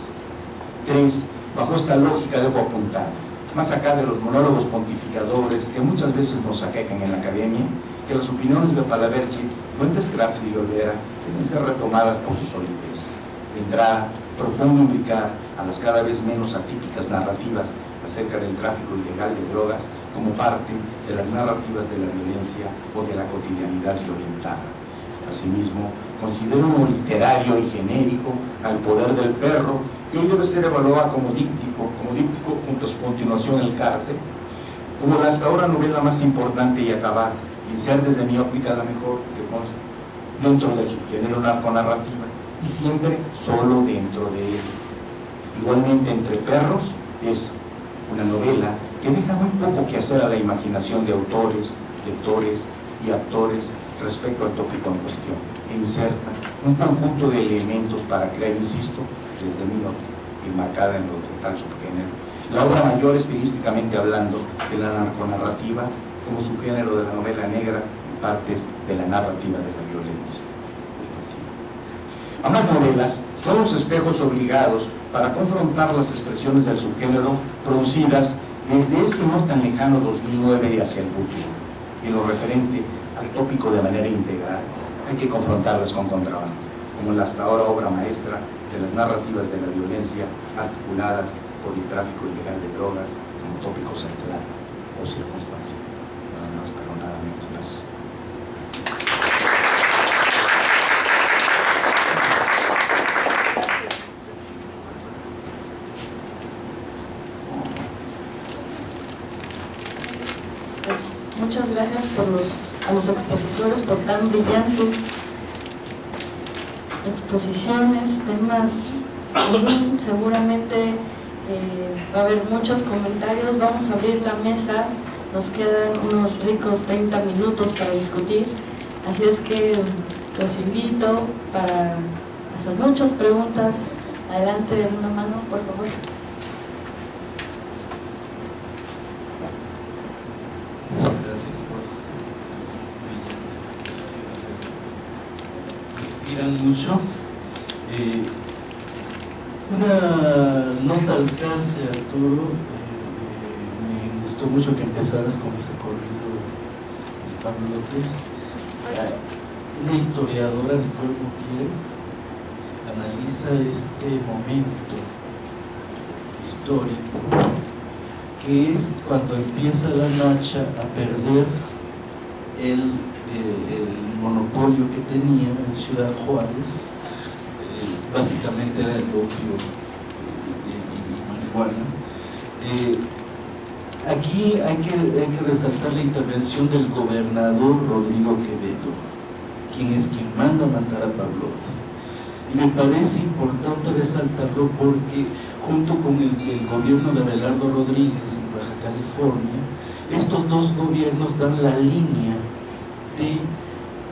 3. Bajo esta lógica debo apuntar, más acá de los monólogos pontificadores que muchas veces nos aquejan en la academia, que las opiniones de Palaverchi, Fuentes Crafts y Olvera deben ser retomadas por su solidez. De entrada, propongo imbricar a las cada vez menos atípicas narrativas acerca del tráfico ilegal de drogas como parte de las narrativas de la violencia o de la cotidianidad violentada. Asimismo, considero como literario y genérico al Poder del Perro, que hoy debe ser evaluado como díptico junto a su continuación El Cártel, como la hasta ahora novela más importante y acabada, sin ser desde mi óptica la mejor que consta, dentro del subgénero narconarrativa y siempre solo dentro de él. Igualmente, Entre Perros es una novela que deja muy poco que hacer a la imaginación de autores, lectores y actores respecto al tópico en cuestión, e inserta un conjunto de elementos para crear, insisto, desde mi óptica, enmarcada en lo de tal subgénero, la obra mayor estilísticamente hablando de la narconarrativa como subgénero de la novela negra y partes de la narrativa de la violencia. Ambas novelas son los espejos obligados para confrontar las expresiones del subgénero producidas desde ese no tan lejano 2009 hacia el futuro. En lo referente al tópico de manera integral, hay que confrontarlas con Contrabando, como la hasta ahora obra maestra de las narrativas de la violencia articuladas por el tráfico ilegal de drogas como tópico central o circunstancia. Nada más, pero nada menos. Gracias. Muchas gracias a los expositores por tan brillantes exposiciones, temas. Seguramente va a haber muchos comentarios. Vamos a abrir la mesa, nos quedan unos ricos 30 minutos para discutir, así es que los invito para hacer muchas preguntas. Adelante, en una mano, por favor. Mucho. Una nota al alcance, Arturo. Me gustó mucho que empezaras con ese corrido de Pablo López. Una historiadora, Nicole Bouquier, analiza este momento histórico que es cuando empieza la Nacha a perder el monopolio que tenía en Ciudad Juárez, básicamente era el opio y marihuana. Aquí hay que resaltar la intervención del gobernador Rodrigo Quevedo, quien es quien manda a matar a Pablote. Y me parece importante resaltarlo porque junto con el gobierno de Abelardo Rodríguez en Baja California, estos dos gobiernos dan la línea de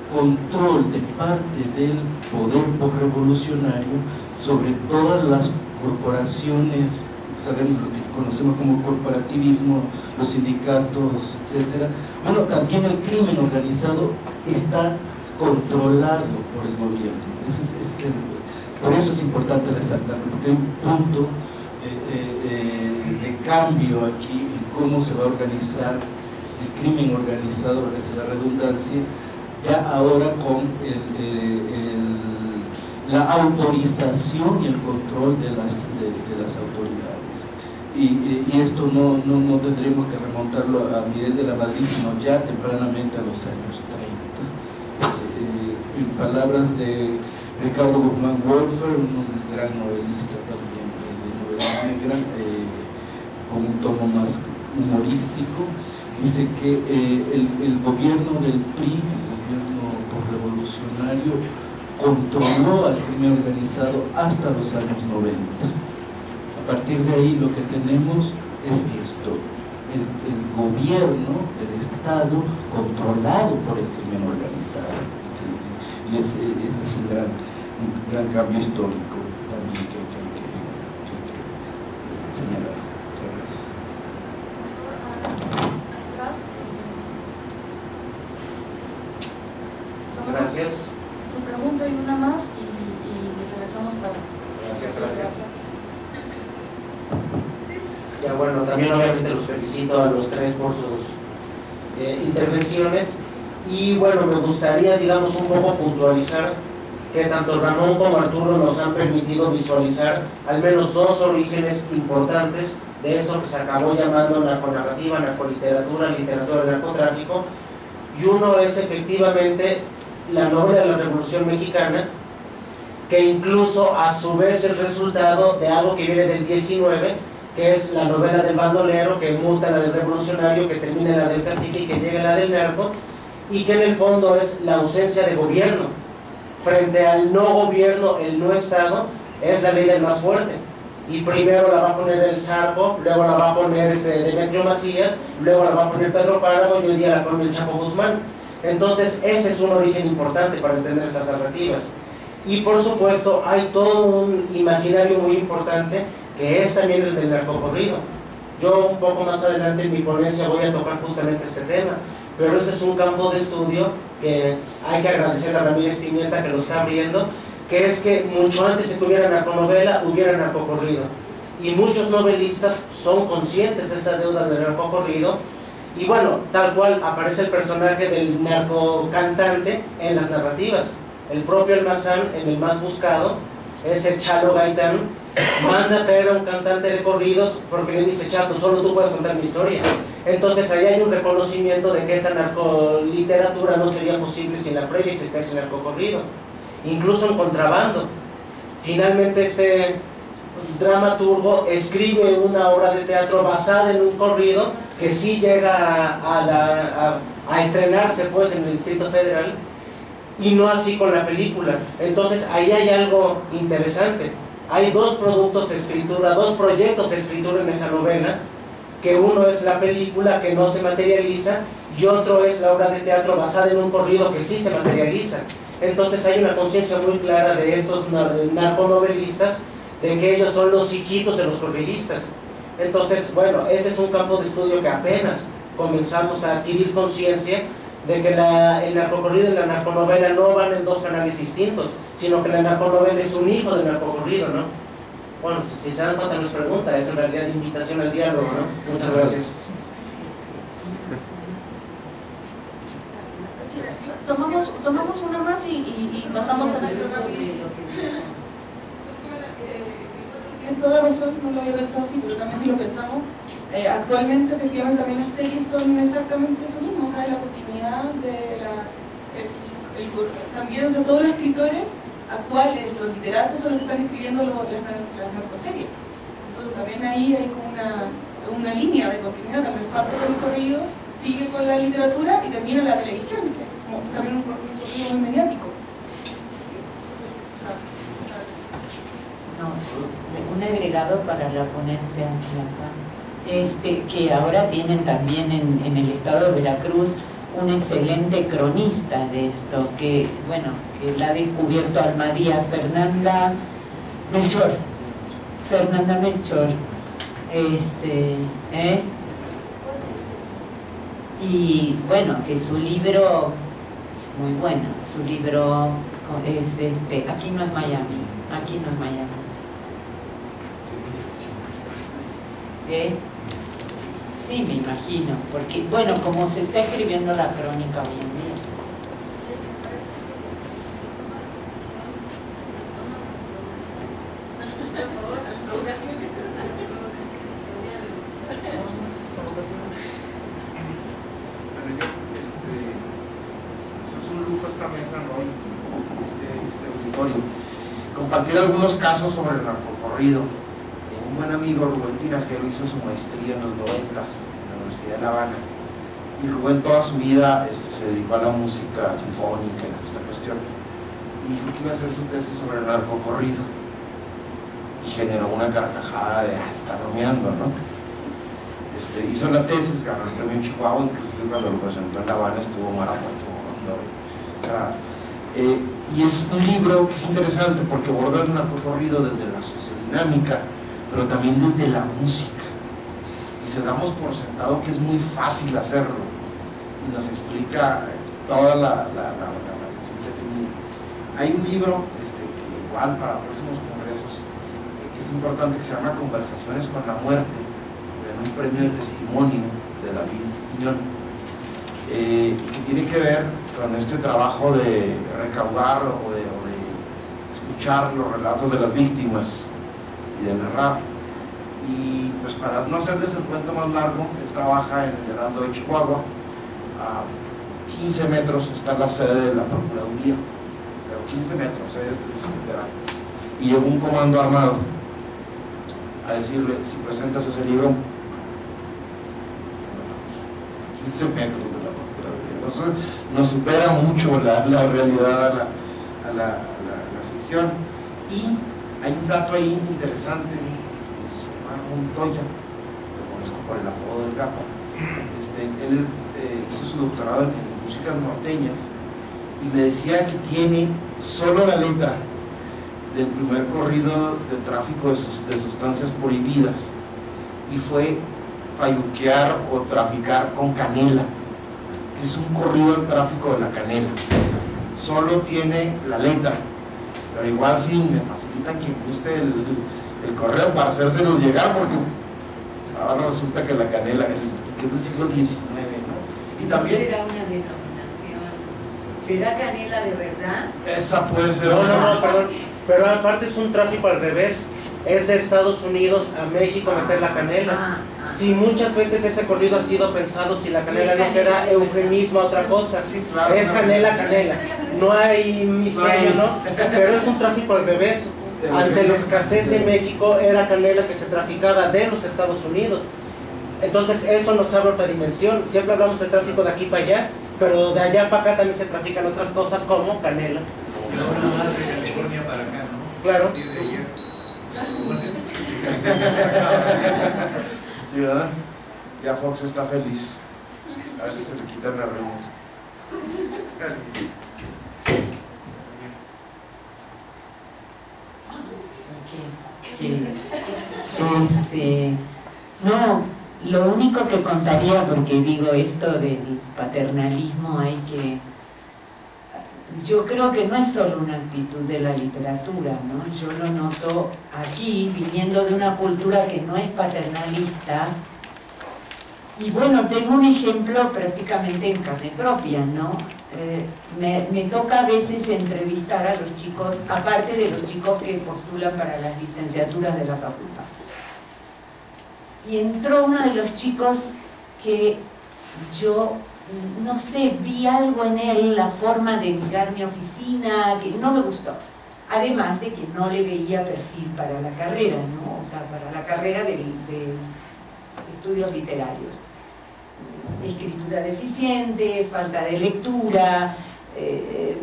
control de parte del poder postrevolucionario sobre todas las corporaciones, sabemos lo que conocemos como corporativismo, los sindicatos, etc. Bueno, también el crimen organizado está controlado por el gobierno. Por eso es importante resaltarlo, porque hay un punto de cambio aquí en cómo se va a organizar el crimen organizado, para que sea la redundancia, ya ahora con la autorización y el control de las autoridades. Y esto no tendríamos que remontarlo a Miguel de la Madrid, sino ya tempranamente a los años 30. En palabras de Ricardo Guzmán Wolfer, un gran novelista también de novela negra, con un tono más humorístico, dice que el gobierno del PRI, el gobierno revolucionario, controló al crimen organizado hasta los años 90. A partir de ahí lo que tenemos es esto, el gobierno, el Estado controlado por el crimen organizado. Y este es un gran cambio histórico también que hay que señalar. Muchas gracias. Gracias. Su pregunta y una más y regresamos para... Gracias. Ya, bueno, también obviamente los felicito a los tres por sus intervenciones y bueno, me gustaría, digamos, un poco puntualizar que tanto Ramón como Arturo nos han permitido visualizar al menos dos orígenes importantes de esto que se acabó llamando narconarrativa, narcoliteratura, literatura del narcotráfico, y uno es efectivamente la novela de la Revolución Mexicana, que incluso a su vez es resultado de algo que viene del 19, que es la novela del bandolero, que muta la del revolucionario, que termina la del cacique y que llega la del narco, y que en el fondo es la ausencia de gobierno. Frente al no gobierno, el no Estado, es la ley del más fuerte. Y primero la va a poner el Zarco, luego la va a poner Demetrio Macías, luego la va a poner Pedro Páramo y hoy día la pone el Chapo Guzmán. Entonces ese es un origen importante para entender estas narrativas. Y por supuesto hay todo un imaginario muy importante que es también el del narcocorrido. Yo un poco más adelante en mi ponencia voy a tocar justamente este tema, pero ese es un campo de estudio que hay que agradecer a Ramírez Pimienta que lo está abriendo, que es que mucho antes de que hubiera narconovela, hubiera narcocorrido. Y muchos novelistas son conscientes de esa deuda del narcocorrido, y bueno, tal cual aparece el personaje del narcocantante en las narrativas. El propio Almazán, en el más buscado, ese Chalo Gaitán, manda a traer a un cantante de corridos porque le dice: Chato, solo tú puedes contar mi historia. Entonces ahí hay un reconocimiento de que esta narcoliteratura no sería posible sin la previa existencia del narcocorrido. Incluso en contrabando. Finalmente este dramaturgo escribe una obra de teatro basada en un corrido que sí llega a estrenarse pues en el Distrito Federal, y no así con la película. Entonces ahí hay algo interesante. Hay dos productos de escritura, dos proyectos de escritura en esa novela, que uno es la película que no se materializa y otro es la obra de teatro basada en un corrido que sí se materializa. Entonces hay una conciencia muy clara de estos narconovelistas, de que ellos son los hijitos de los corridistas. Entonces, bueno, ese es un campo de estudio que apenas comenzamos a adquirir conciencia de que el narcocorrido y la narconovela no van en dos canales distintos, sino que la narconovela es un hijo del narcocorrido, ¿no? Bueno, si se dan cuenta no es pregunta, es en realidad invitación al diálogo, ¿no? Muchas gracias. Tomamos una más y pasamos a la en toda razón, no lo había pensado así, pero también si lo pensamos, actualmente efectivamente también las series son exactamente eso mismo, o sea, la continuidad de también de todos los escritores actuales, los literatos son los que están escribiendo las narcoseries. Entonces también ahí hay como una línea de continuidad, también parte del corrido, sigue con la literatura y termina la televisión, que es como también un corrido muy mediático. No, un agregado para la ponencia, que ahora tienen también en el estado de Veracruz un excelente cronista de esto, que bueno, que la ha descubierto Almadía, Fernanda Melchor, y bueno, que su libro, muy bueno, su libro es Aquí no es Miami, aquí no es Miami. Sí, me imagino, porque, bueno, como se está escribiendo la crónica hoy en día. Es un lujo esta mesa, ¿no? Este auditorio. Compartir algunos casos sobre el narcocorrido. Un buen amigo, Rubén Tinajero, hizo su maestría en los 90s en la Universidad de La Habana, y Rubén toda su vida se dedicó a la música sinfónica y esta cuestión, dijo que iba a hacer su tesis sobre el narcocorrido y generó una carcajada de está bromeando, ¿no? Hizo la tesis, ganó el premio en Chihuahua, inclusive cuando lo presentó en La Habana estuvo Marapuerto. O sea, y es un libro que es interesante porque aborda el narcocorrido desde la sociodinámica, pero también desde la música. Dice, damos por sentado que es muy fácil hacerlo y nos explica toda la variación que ha tenido. Hay un libro que igual para próximos congresos que es importante, que se llama Conversaciones con la muerte, un premio de testimonio de David Piñón, que tiene que ver con este trabajo de recaudar o de escuchar los relatos de las víctimas y de narrar. Y pues para no hacerles el cuento más largo, él trabaja en el Heraldo de Chihuahua. A 15 metros está la sede de la Procuraduría, pero 15 metros, y llegó un comando armado a decirle, si presentas ese libro, 15 metros de la Procuraduría. Nos supera mucho la realidad a la ficción. Y hay un dato ahí interesante, Montoya, lo conozco por el apodo del Gato. Él hizo su doctorado en músicas norteñas y me decía que tiene solo la letra del primer corrido de tráfico de sustancias prohibidas, y fue falluquear o traficar con canela, que es un corrido al tráfico de la canela. Solo tiene la letra, pero igual sí me facilitan que guste el correo para hacérselos llegar, porque ahora resulta que la canela, que es del siglo XIX, ¿no? Y también ¿será una denominación? ¿Será canela de verdad? Esa puede ser. No, perdón, pero aparte es un tráfico al revés. Es de Estados Unidos a México meter la canela. Sí, muchas veces ese corrido ha sido pensado si la canela no será eufemismo a otra cosa. Sí, claro, es canela. No hay misterio, ¿no? Pero es un tráfico al revés. Ante la escasez de México era canela que se traficaba de los Estados Unidos. Entonces eso nos abre otra dimensión. Siempre hablamos de tráfico de aquí para allá, pero de allá para acá también se trafican otras cosas como canela. De California para acá, ¿no? Claro. Sí, ¿verdad? Ya Fox está feliz. A ver si se le quitan las reuniones. No, lo único que contaría, porque digo esto del paternalismo, yo creo que no es solo una actitud de la literatura, ¿no? Yo lo noto aquí, viniendo de una cultura que no es paternalista, y bueno, tengo un ejemplo prácticamente en carne propia, ¿no? Me toca a veces entrevistar a los chicos, aparte de los chicos que postulan para las licenciaturas de la facultad. Y entró uno de los chicos que yo, no sé, vi algo en él, la forma de mirar mi oficina, que no me gustó. Además de que no le veía perfil para la carrera, ¿no? O sea, para la carrera de estudios literarios. Escritura deficiente, falta de lectura,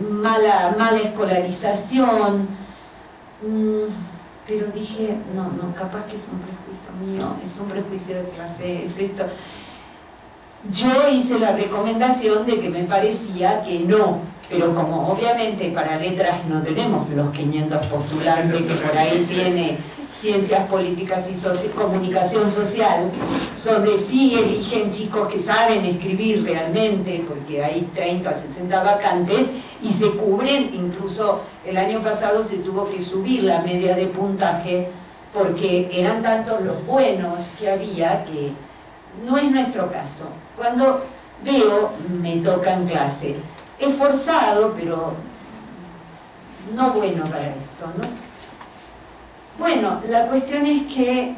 mala escolarización. Pero dije, no, capaz que es un prejuicio mío, es un prejuicio de clase, es esto. Yo hice la recomendación de que me parecía que no, pero como obviamente para letras no tenemos los 500 postulantes que por ahí tiene Ciencias Políticas y Comunicación Social, donde sí eligen chicos que saben escribir realmente, porque hay 30 o 60 vacantes y se cubren. Incluso el año pasado se tuvo que subir la media de puntaje porque eran tantos los buenos que había, que no es nuestro caso. Cuando veo, me toca en clase, esforzado, pero no bueno para esto, ¿no? Bueno, la cuestión es que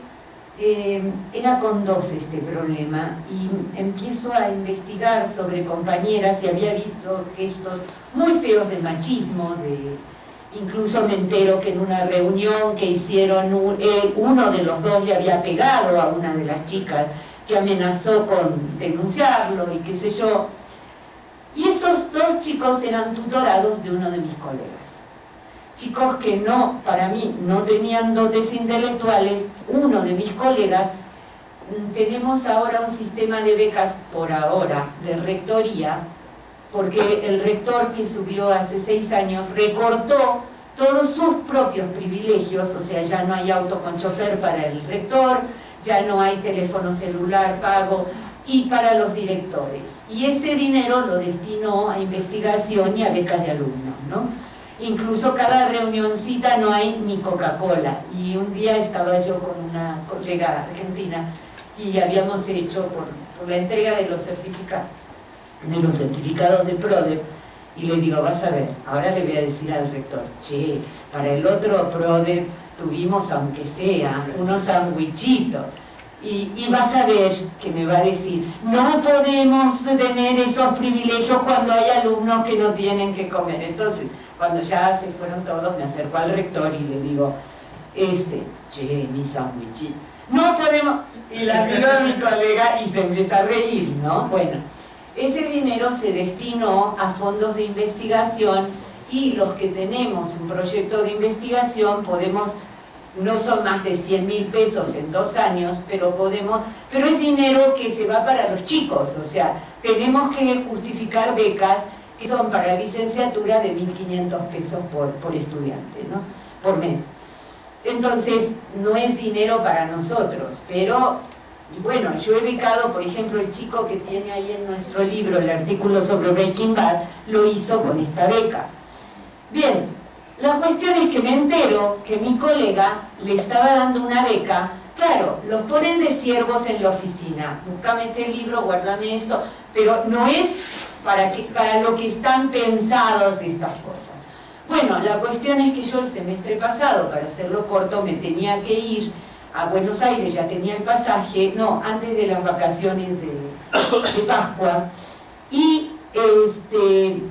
era con dos este problema, y empiezo a investigar sobre compañeras y había visto gestos muy feos de machismo, incluso me entero que en una reunión que hicieron, uno de los dos le había pegado a una de las chicas, que amenazó con denunciarlo y qué sé yo. Y esos dos chicos eran tutorados de uno de mis colegas. chicos que no, para mí, no tenían dotes intelectuales. Uno de mis colegas, tenemos ahora un sistema de becas, por ahora, de rectoría, porque el rector que subió hace 6 años recortó todos sus propios privilegios, o sea, ya no hay auto con chofer para el rector, ya no hay teléfono celular pago, y para los directores. Y ese dinero lo destinó a investigación y a becas de alumnos, ¿no? Incluso cada reunioncita no hay ni Coca-Cola. Y un día estaba yo con una colega argentina y habíamos hecho por la entrega de los certificados de PRODEP, y le digo, vas a ver, ahora le voy a decir al rector, che, para el otro PRODEP tuvimos, aunque sea, unos sandwichitos. Y vas a ver que me va a decir, no podemos tener esos privilegios cuando hay alumnos que no tienen que comer. Entonces, cuando ya se fueron todos, me acerco al rector y le digo, che, mi sandwichito, no podemos. Y la miro a mi colega y se empieza a reír, ¿no? Bueno, ese dinero se destinó a fondos de investigación, y los que tenemos un proyecto de investigación podemos, no son más de 100.000 pesos en 2 años, pero es dinero que se va para los chicos, o sea, tenemos que justificar becas que son para licenciatura de 1.500 pesos por estudiante, ¿no? Por mes. Entonces, no es dinero para nosotros, pero bueno, yo he becado, por ejemplo, el chico que tiene ahí en nuestro libro el artículo sobre Breaking Bad, lo hizo con esta beca. Bien. La cuestión es que me entero que mi colega le estaba dando una beca. Claro, los ponen de siervos en la oficina. Búscame este libro, guárdame esto. Pero no es para lo que están pensados estas cosas. Bueno, la cuestión es que yo el semestre pasado, para hacerlo corto, me tenía que ir a Buenos Aires, ya tenía el pasaje, no, antes de las vacaciones de Pascua. Y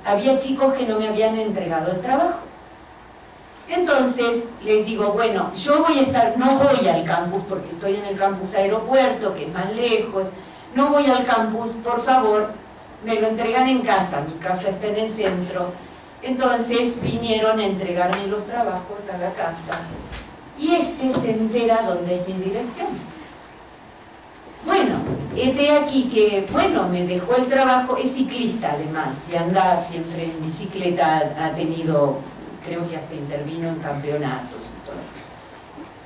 había chicos que no me habían entregado el trabajo. Entonces les digo, bueno, yo no voy al campus porque estoy en el campus aeropuerto, que es más lejos, no voy al campus, por favor, me lo entregan en casa, mi casa está en el centro. Entonces vinieron a entregarme los trabajos a la casa, y se entera dónde es mi dirección. Bueno, de aquí que, bueno, me dejó el trabajo, es ciclista además, y anda siempre en bicicleta, ha tenido, creo que hasta intervino en campeonatos y todo.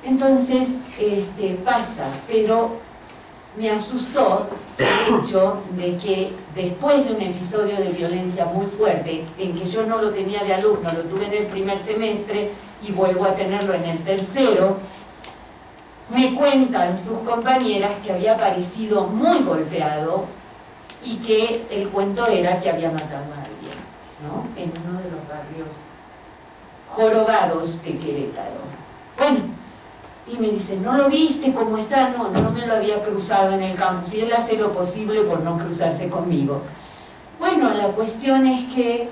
Entonces, pasa, pero me asustó el hecho de que después de un episodio de violencia muy fuerte, en que yo no lo tenía de alumno, lo tuve en el primer semestre y vuelvo a tenerlo en el tercero, me cuentan sus compañeras que había aparecido muy golpeado y que el cuento era que había matado a alguien, ¿no? En uno de los barrios jorobados de Querétaro. Bueno, y me dice, ¿no lo viste cómo está? No me lo había cruzado en el campus, y él hace lo posible por no cruzarse conmigo. Bueno, la cuestión es que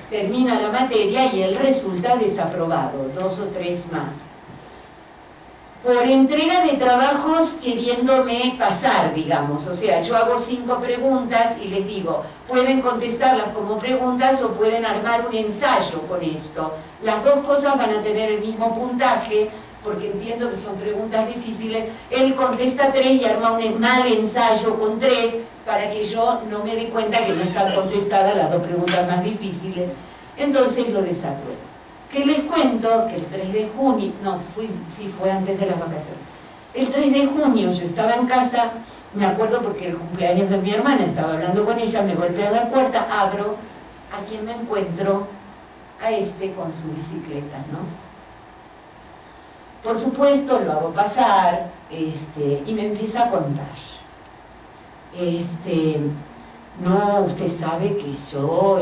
termina la materia y él resulta desaprobado, 2 o 3 más, por entrega de trabajos queriéndome pasar, digamos. O sea, yo hago 5 preguntas y les digo, pueden contestarlas como preguntas o pueden armar un ensayo con esto. Las 2 cosas van a tener el mismo puntaje, porque entiendo que son preguntas difíciles. Él contesta 3 y arma un mal ensayo con 3 para que yo no me dé cuenta que no están contestadas las 2 preguntas más difíciles. Entonces lo desapruebo. Que les cuento que el 3 de junio, fue antes de las vacaciones. El 3 de junio yo estaba en casa, me acuerdo porque el cumpleaños de mi hermana, estaba hablando con ella, me golpea la puerta, abro, ¿a quién me encuentro? A con su bicicleta, ¿no? Por supuesto lo hago pasar, y me empieza a contar. No, usted sabe que yo,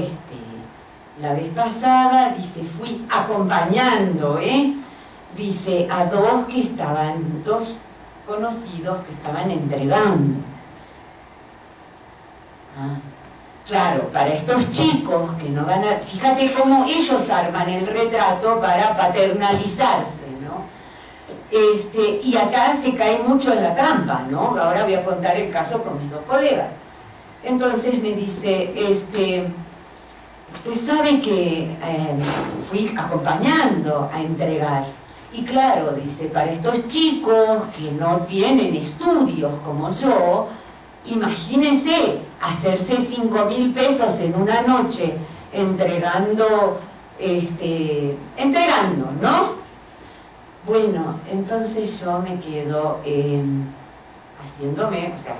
la vez pasada, dice, fui acompañando, dice, a 2 conocidos que estaban entregando. Claro, para estos chicos que no van a... Fíjate cómo ellos arman el retrato para paternalizarse, ¿no? Y acá se cae mucho en la trampa, ¿no? Ahora voy a contar el caso con mis 2 colegas. Entonces me dice, usted sabe que fui acompañando a entregar. Y claro, dice, para estos chicos que no tienen estudios como yo, imagínense hacerse 5.000 pesos en una noche entregando, ¿no? Bueno, entonces yo me quedo haciéndome, o sea,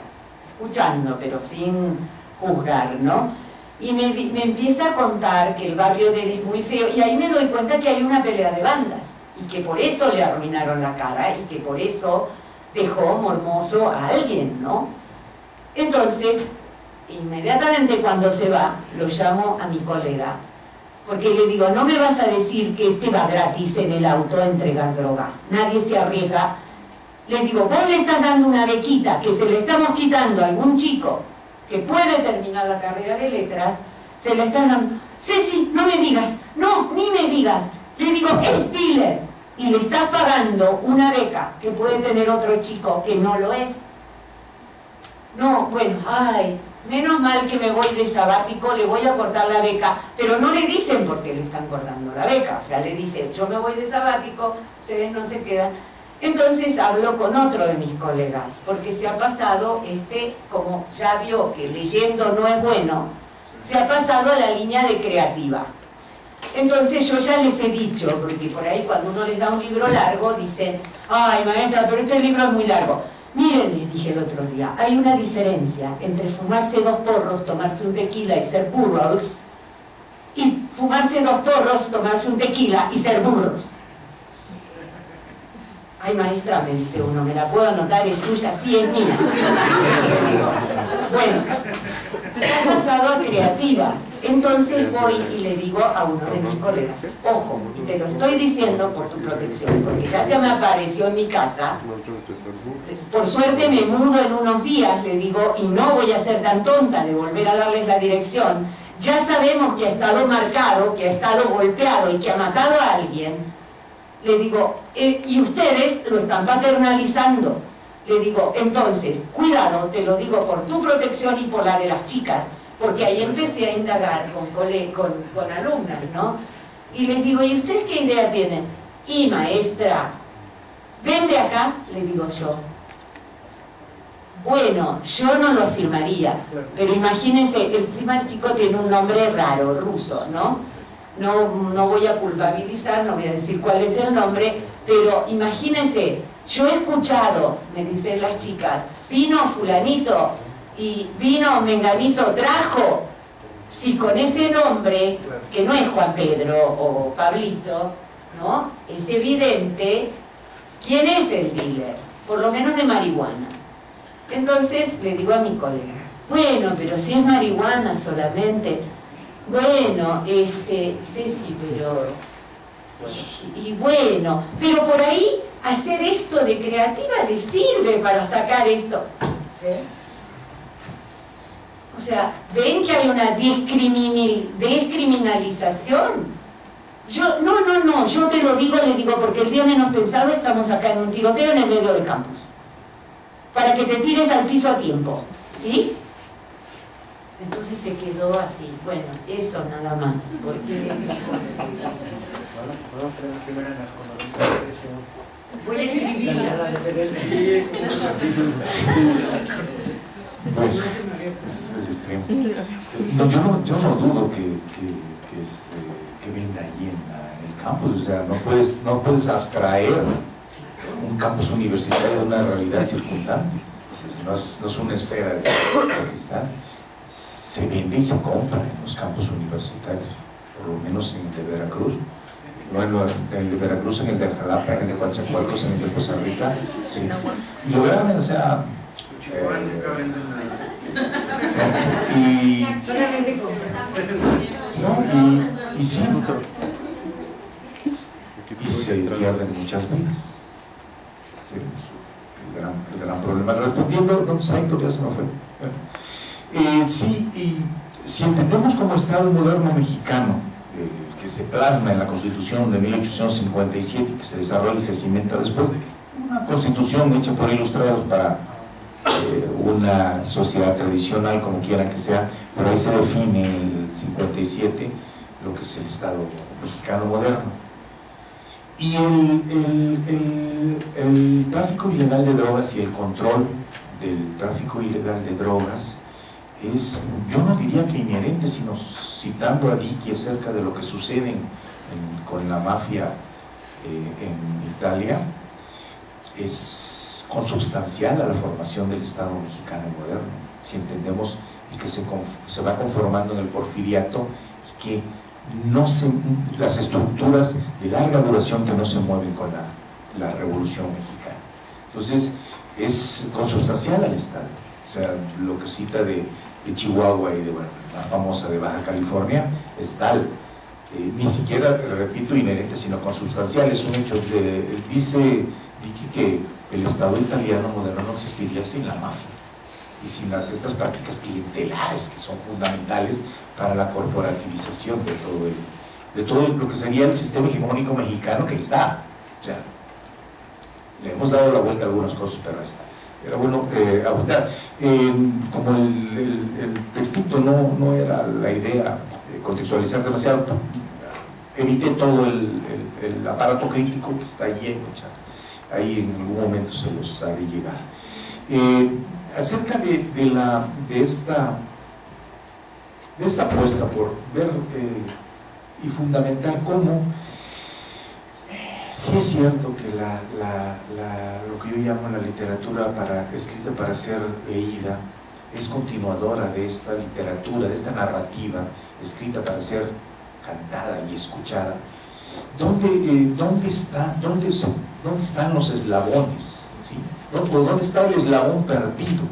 escuchando, pero sin juzgar, ¿no? Y me empieza a contar que el barrio de él es muy feo, y ahí me doy cuenta que hay una pelea de bandas, y que por eso le arruinaron la cara, y que por eso dejó mormoso a alguien, ¿no? Entonces, inmediatamente cuando se va, lo llamo a mi colega, porque le digo, no me vas a decir que este va gratis en el auto a entregar droga, nadie se arriesga. Le digo, vos le estás dando una bequita que se le estamos quitando a algún chico que puede terminar la carrera de letras, se le estás dando. Ceci, no me digas, no, ni me digas. Le digo, es dealer, y le estás pagando una beca que puede tener otro chico que no lo es. No, bueno, ay, menos mal que me voy de sabático, le voy a cortar la beca, pero no le dicen por qué le están cortando la beca, o sea, le dicen, yo me voy de sabático, ustedes no se quedan. Entonces hablo con otro de mis colegas, porque se ha pasado, como ya vio que leyendo no es bueno, se ha pasado a la línea de creativa. Entonces yo ya les he dicho, porque por ahí cuando uno les da un libro largo, dicen, ay maestra, pero este libro es muy largo. Miren, les dije el otro día, hay una diferencia entre fumarse 2 porros, tomarse un tequila y ser burros, y fumarse 2 porros, tomarse un tequila y ser burros. Ay maestra, me dice uno, me la puedo anotar, es suya, sí es mía. Bueno, se ha pasado a creativa. Entonces voy y le digo a uno de mis colegas, ojo, y te lo estoy diciendo por tu protección, porque ya se me apareció en mi casa, por suerte me mudo en unos días, le digo, y no voy a ser tan tonta de volver a darles la dirección, ya sabemos que ha estado marcado, que ha estado golpeado y que ha matado a alguien. Le digo, y ustedes lo están paternalizando. Le digo, entonces, cuidado, te lo digo por tu protección y por la de las chicas, porque ahí empecé a indagar con alumnas, ¿no? Y les digo, ¿y ustedes qué idea tienen? Y maestra, ven de acá, le digo yo. Bueno, yo no lo afirmaría, pero imagínense, encima el chico tiene un nombre raro, ruso, ¿no? No voy a culpabilizar, no voy a decir cuál es el nombre, pero imagínense, yo he escuchado, me dicen las chicas, vino fulanito y vino menganito trajo. Si con ese nombre, que no es Juan Pedro o Pablito, ¿no? Es evidente quién es el dealer, por lo menos de marihuana. Entonces le digo a mi colega, bueno, pero si es marihuana solamente, bueno, Ceci, pero... Y bueno, pero por ahí hacer esto de creativa le sirve para sacar esto. ¿Eh? O sea, ¿ven que hay una descriminalización? No, yo te lo digo, le digo, porque el día menos pensado estamos acá en un tiroteo en el medio del campus. Para que te tires al piso a tiempo, ¿sí? Entonces se quedó así. Bueno, eso nada más. Porque... voy a escribirla. Pues, es el extremo. No, yo no dudo que venga ahí en el campus. O sea, no puedes abstraer un campus universitario de una realidad circundante. No es una esfera de cristal. Se vende y se compra en los campus universitarios, por lo menos en el de Veracruz. No en el de Veracruz, en el de Jalapa, en el de Coatzacoalcos, en el de Costa Rica. Sí. Y lo vean, o sea... y sí, y se pierden muchas vidas. ¿Sí? El gran problema. Respondiendo, don Saito, ya se me fue. Sí, y si entendemos como Estado moderno mexicano, que se plasma en la Constitución de 1857, que se desarrolla y se cimenta después de una Constitución hecha por ilustrados para una sociedad tradicional, como quiera que sea, pero ahí se define en el 57 lo que es el Estado mexicano moderno. Y el tráfico ilegal de drogas y el control del tráfico ilegal de drogas es, yo no diría que inherente, sino citando a Dickey acerca de lo que sucede con la mafia en Italia, es consubstancial a la formación del Estado mexicano moderno, si entendemos el que se va conformando en el porfiriato y que las estructuras de larga duración que no se mueven con la Revolución Mexicana. Entonces es consubstancial al Estado. O sea, lo que cita de Chihuahua y de la famosa de Baja California es tal, ni siquiera, repito, inherente, sino consubstancial. Es un hecho. Dice Vicky que el Estado italiano moderno no existiría sin la mafia y sin estas prácticas clientelares que son fundamentales para la corporativización de todo lo que sería el sistema hegemónico mexicano, que está. O sea, le hemos dado la vuelta a algunas cosas, pero está. Era bueno abundar. Como el textito no era la idea de contextualizar demasiado, evité todo el aparato crítico que está lleno, ahí en algún momento se los ha de llegar. Acerca de esta apuesta por ver y fundamentar cómo sí es cierto que lo que yo llamo la literatura escrita para ser leída es continuadora de esta literatura, de esta narrativa escrita para ser cantada y escuchada. ¿Dónde están los eslabones? ¿Sí? ¿Dónde está el eslabón perdido?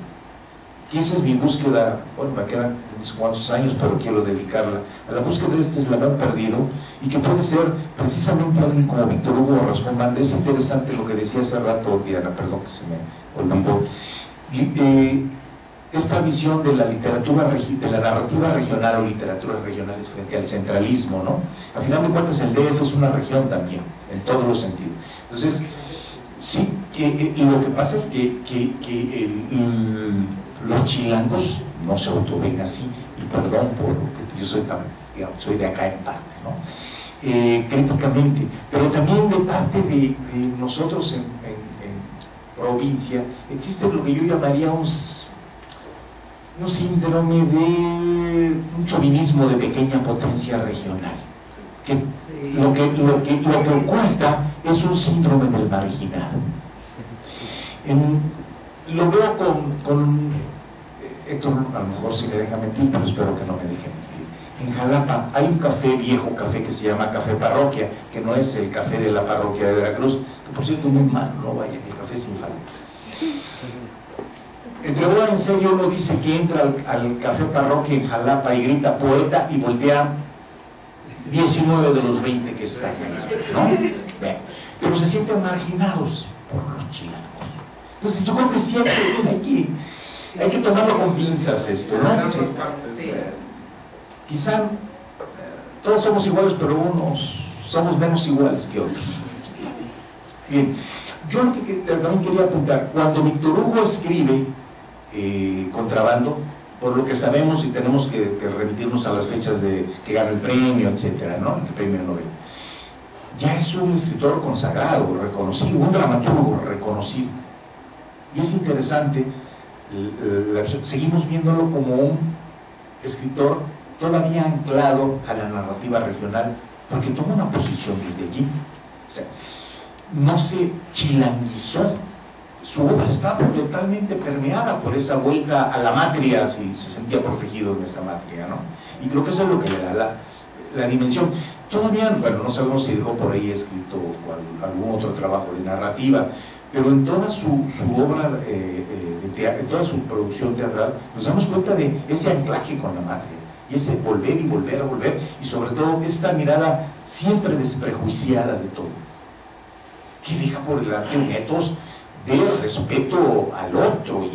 Que esa es mi búsqueda. Bueno, me quedan unos cuantos años, pero quiero dedicarla a la búsqueda de este eslabón perdido, y que puede ser precisamente alguien como Víctor Hugo Rascón Banda. Es interesante lo que decía hace rato Diana, perdón que se me olvidó, esta visión de la literatura, de la narrativa regional o literaturas regionales frente al centralismo, ¿no? Al final de cuentas el DF es una región también, en todos los sentidos. Entonces, sí, lo que pasa es que los chilangos no se autoven así, y perdón porque yo soy de acá en parte, ¿no? Críticamente, pero también de parte de nosotros en provincia, existe lo que yo llamaría un síndrome de un chauvinismo de pequeña potencia regional, que lo que oculta es un síndrome del marginal. Lo veo con Héctor, a lo mejor si me deja mentir, pero espero que no me deje mentir. En Jalapa hay un viejo café que se llama Café Parroquia, que no es el café de la parroquia de Veracruz, que por cierto muy mal, no vayan, el café sin falta. Entre broma en serio, uno dice que entra al Café Parroquia en Jalapa y grita poeta y voltea 19 de los 20 que están ahí, ¿no? Bien. Pero se sienten marginados por los chilangos. Entonces yo creo que siempre hay que tomarlo con pinzas esto, ¿no? Quizá todos somos iguales, pero unos somos menos iguales que otros. Bien, yo lo que también quería apuntar, cuando Víctor Hugo escribe Contrabando, por lo que sabemos y tenemos que remitirnos a las fechas de que gana el premio, etcétera, ¿no? El premio Nobel, ya es un escritor consagrado, reconocido, un dramaturgo reconocido. Y es interesante, seguimos viéndolo como un escritor todavía anclado a la narrativa regional, porque toma una posición desde allí. O sea, no se chilanguizó, su obra estaba totalmente permeada por esa vuelta a la matria, si se sentía protegido en esa matria, ¿no? Y creo que eso es lo que le da la dimensión. Todavía, bueno, no sabemos si dejó por ahí escrito algún otro trabajo de narrativa, pero en toda su obra, en toda su producción teatral, nos damos cuenta de ese anclaje con la matria, y ese volver y volver a volver, y sobre todo esta mirada siempre desprejuiciada de todo, que deja por delante un ethos de respeto al otro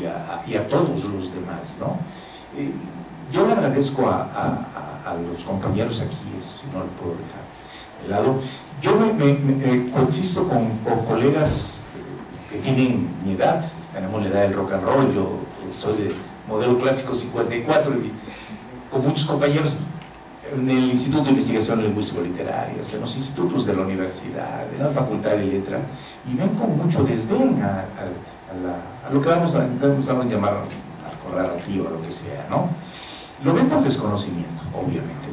y a todos los demás, ¿no? Yo le agradezco a los compañeros aquí, eso si no lo puedo dejar de lado. Yo coexisto con colegas que tienen mi edad, tenemos la edad del rock and roll, yo soy de modelo clásico 54 y con muchos compañeros en el Instituto de Investigación Lingüístico-Literaria, en los institutos de la universidad, de la Facultad de Letra, y ven con mucho desdén a lo que vamos a llamar narrativa o lo que sea, ¿no? Lo ven por desconocimiento, obviamente.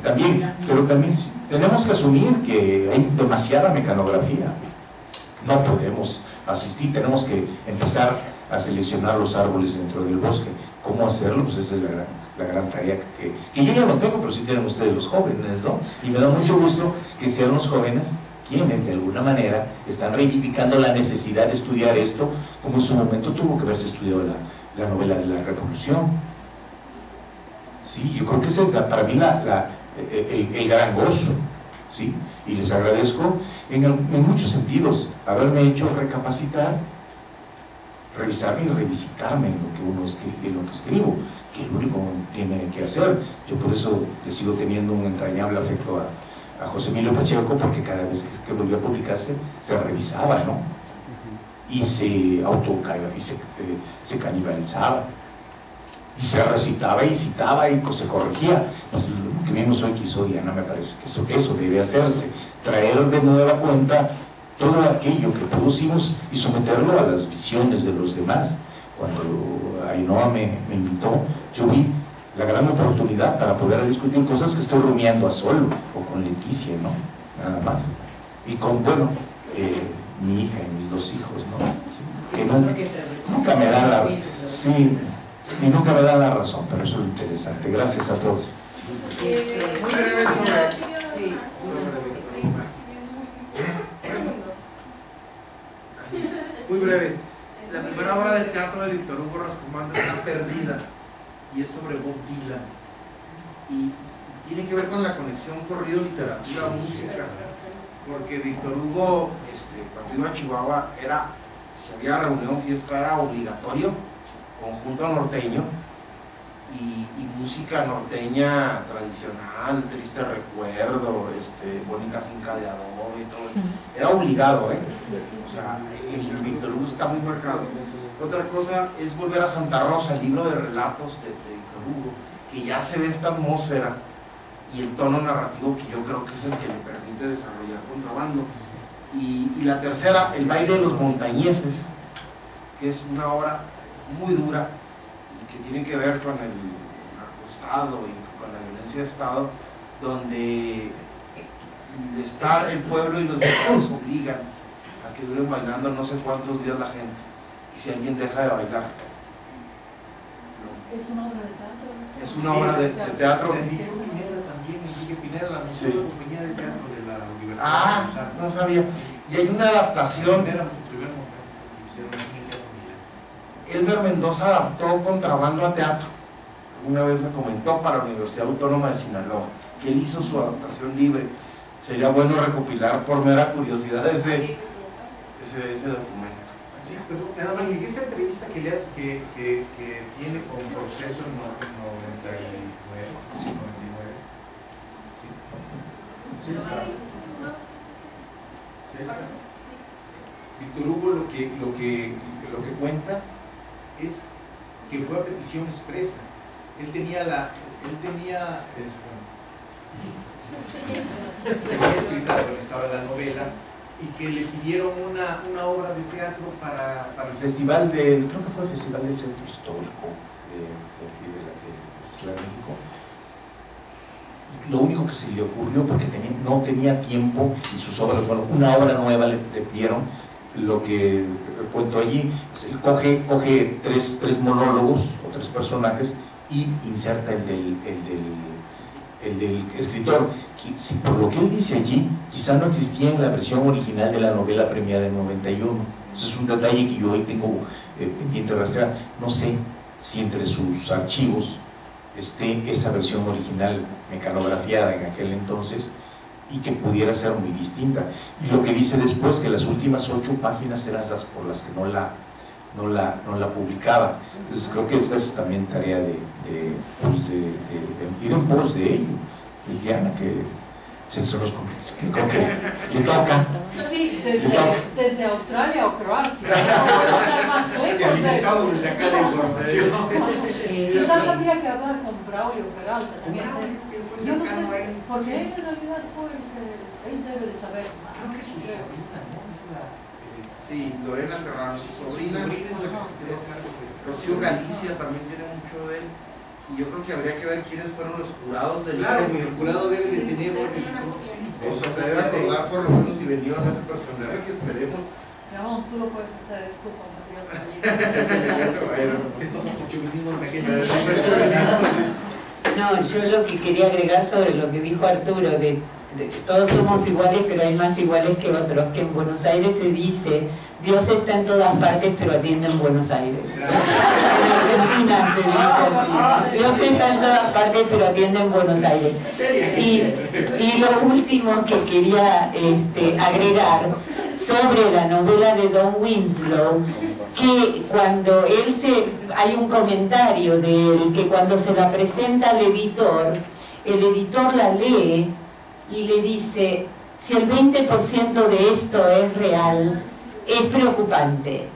Pero también tenemos que asumir que hay demasiada mecanografía. No podemos asistir, tenemos que empezar a seleccionar los árboles dentro del bosque. ¿Cómo hacerlo? Pues esa es la gran tarea que yo ya no tengo, pero sí tienen ustedes los jóvenes, ¿no? Y me da mucho gusto que sean los jóvenes quienes de alguna manera están reivindicando la necesidad de estudiar esto, como en su momento tuvo que haberse estudiado la novela de la Revolución. Sí, yo creo que ese es para mí el gran gozo, ¿sí? Y les agradezco en muchos sentidos haberme hecho recapacitar, revisarme y revisitarme en lo que uno escribe, en lo que escribo, que es lo único que tiene que hacer. Yo por eso le sigo teniendo un entrañable afecto a José Emilio Pacheco, porque cada vez que volvió a publicarse se revisaba, ¿no? Y se se canibalizaba, y se recitaba y citaba y se corregía. Pues, lo que vimos hoy que hizo Diana, me parece que eso debe hacerse, traer de nueva cuenta todo aquello que producimos y someterlo a las visiones de los demás. Cuando Ainhoa me invitó, yo vi la gran oportunidad para poder discutir cosas que estoy rumiando a solo o con Leticia, ¿no? Nada más. Y con, bueno, mi hija y mis dos hijos, ¿no? Sí, que nunca me dan la... Sí, y nunca me dan la razón, pero eso es lo interesante. Gracias a todos. Muy breve Muy breve. La primera obra de teatro de Víctor Hugo Rascomanda está perdida y es sobre Bob Dylan. Y tiene que ver con la conexión corrido literatura-música, porque Víctor Hugo, cuando iba a Chihuahua, si había reunión, fiesta, era obligatorio, conjunto norteño y música norteña tradicional, Triste Recuerdo, Bonita Finca de Adobe y todo eso. Era obligado, o sea, el Víctor Hugo está muy marcado. Otra cosa es volver a Santa Rosa, el libro de relatos de Víctor Hugo, que ya se ve esta atmósfera y el tono narrativo que yo creo que es el que le permite desarrollar Contrabando. Y la tercera, El baile de los montañeses, que es una obra muy dura y que tiene que ver con el narcoestado y con la violencia de Estado, donde está el pueblo y los demás obligan a que duren bailando no sé cuántos días la gente, y si alguien deja de bailar. No. ¿Es una obra de teatro? Es una obra de teatro. Enrique Pineda también, Enrique Pineda, la mejor compañía de teatro de la Universidad. Ah, no sabía. Y hay una adaptación. Elmer Mendoza adaptó Contrabando a teatro. Una vez me comentó para la Universidad Autónoma de Sinaloa que él hizo su adaptación libre. Sería bueno recopilar por mera curiosidad ese documento. Sí, pero nada más, en esa entrevista que tiene con Proceso en 99. Sí, está. Víctor Hugo lo que cuenta es que fue a petición expresa. Él tenía escrita donde estaba la novela y que le pidieron una obra de teatro para el festival creo que fue el Festival del Centro Histórico de Ciudad de México. Y lo único que se le ocurrió, porque no tenía tiempo y sus obras, bueno, una obra nueva le pidieron. Lo que cuento allí, coge tres monólogos o tres personajes y inserta el del escritor. Por lo que él dice allí, quizá no existía en la versión original de la novela premiada en 91. Ese es un detalle que yo hoy tengo pendiente de rastrear. No sé si entre sus archivos esté esa versión original mecanografiada en aquel entonces, y que pudiera ser muy distinta. Y lo que dice después, que las últimas 8 páginas eran las por las que no la publicaba. Entonces creo que esta es también tarea de ir en pos de ello. Y Diana, que creo que le toca. Sí, desde Australia o Croacia. sacamos desde acá la información. Quizás había que hablar con Braulio Peralta también. Yo no sé, porque él en realidad fue el que él debe de saber más. Creo que su sobrina, ¿no? Sí, Lorena Serrano, su sobrina. Rocío Galicia también tiene mucho de él. Y yo creo que habría que ver quiénes fueron los jurados del premio. El jurado debe de tener o sea, se debe acordar por lo menos si venían ese personaje que esperemos. Ramón, tú lo puedes hacer, es tu compatriota. te tomo por chauvinismo pequeño. No, yo lo que quería agregar sobre lo que dijo Arturo, de que todos somos iguales, pero hay más iguales que otros, que en Buenos Aires se dice, Dios está en todas partes, pero atiende en Buenos Aires. En Argentina se dice así, Dios está en todas partes, pero atiende en Buenos Aires. Y lo último que quería agregar sobre la novela de Don Winslow, que cuando hay un comentario de él, que cuando se la presenta al editor, el editor la lee y le dice, si el 20% de esto es real, es preocupante.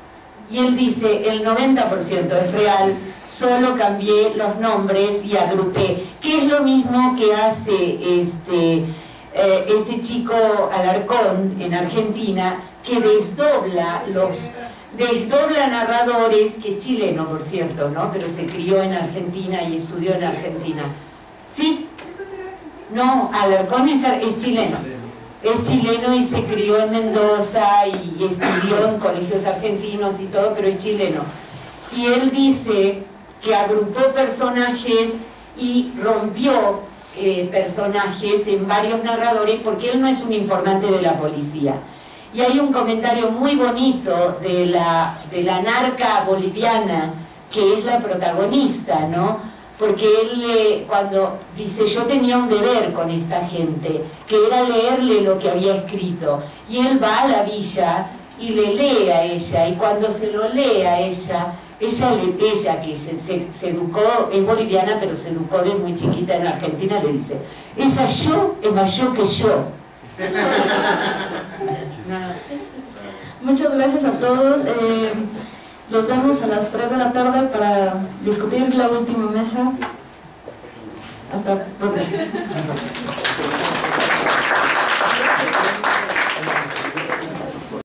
Y él dice, el 90% es real, solo cambié los nombres y agrupé, que es lo mismo que hace este chico Alarcón en Argentina, que desdobla narradores, que es chileno por cierto, ¿no? Pero se crió en Argentina y estudió en Argentina. ¿Sí? No, Alarcón es chileno. Es chileno y se crió en Mendoza y estudió en colegios argentinos y todo, pero es chileno. Y él dice que agrupó personajes y rompió personajes en varios narradores, porque él no es un informante de la policía. Y hay un comentario muy bonito de la narca boliviana, que es la protagonista, ¿no? Porque él cuando dice, yo tenía un deber con esta gente, que era leerle lo que había escrito, y él va a la villa y le lee a ella, y cuando se lo lee a ella que se educó, es boliviana pero se educó desde muy chiquita en Argentina, le dice, esa yo es más yo que yo. Muchas gracias a todos. Los vemos a las 3 de la tarde para discutir la última mesa. Hasta pronto.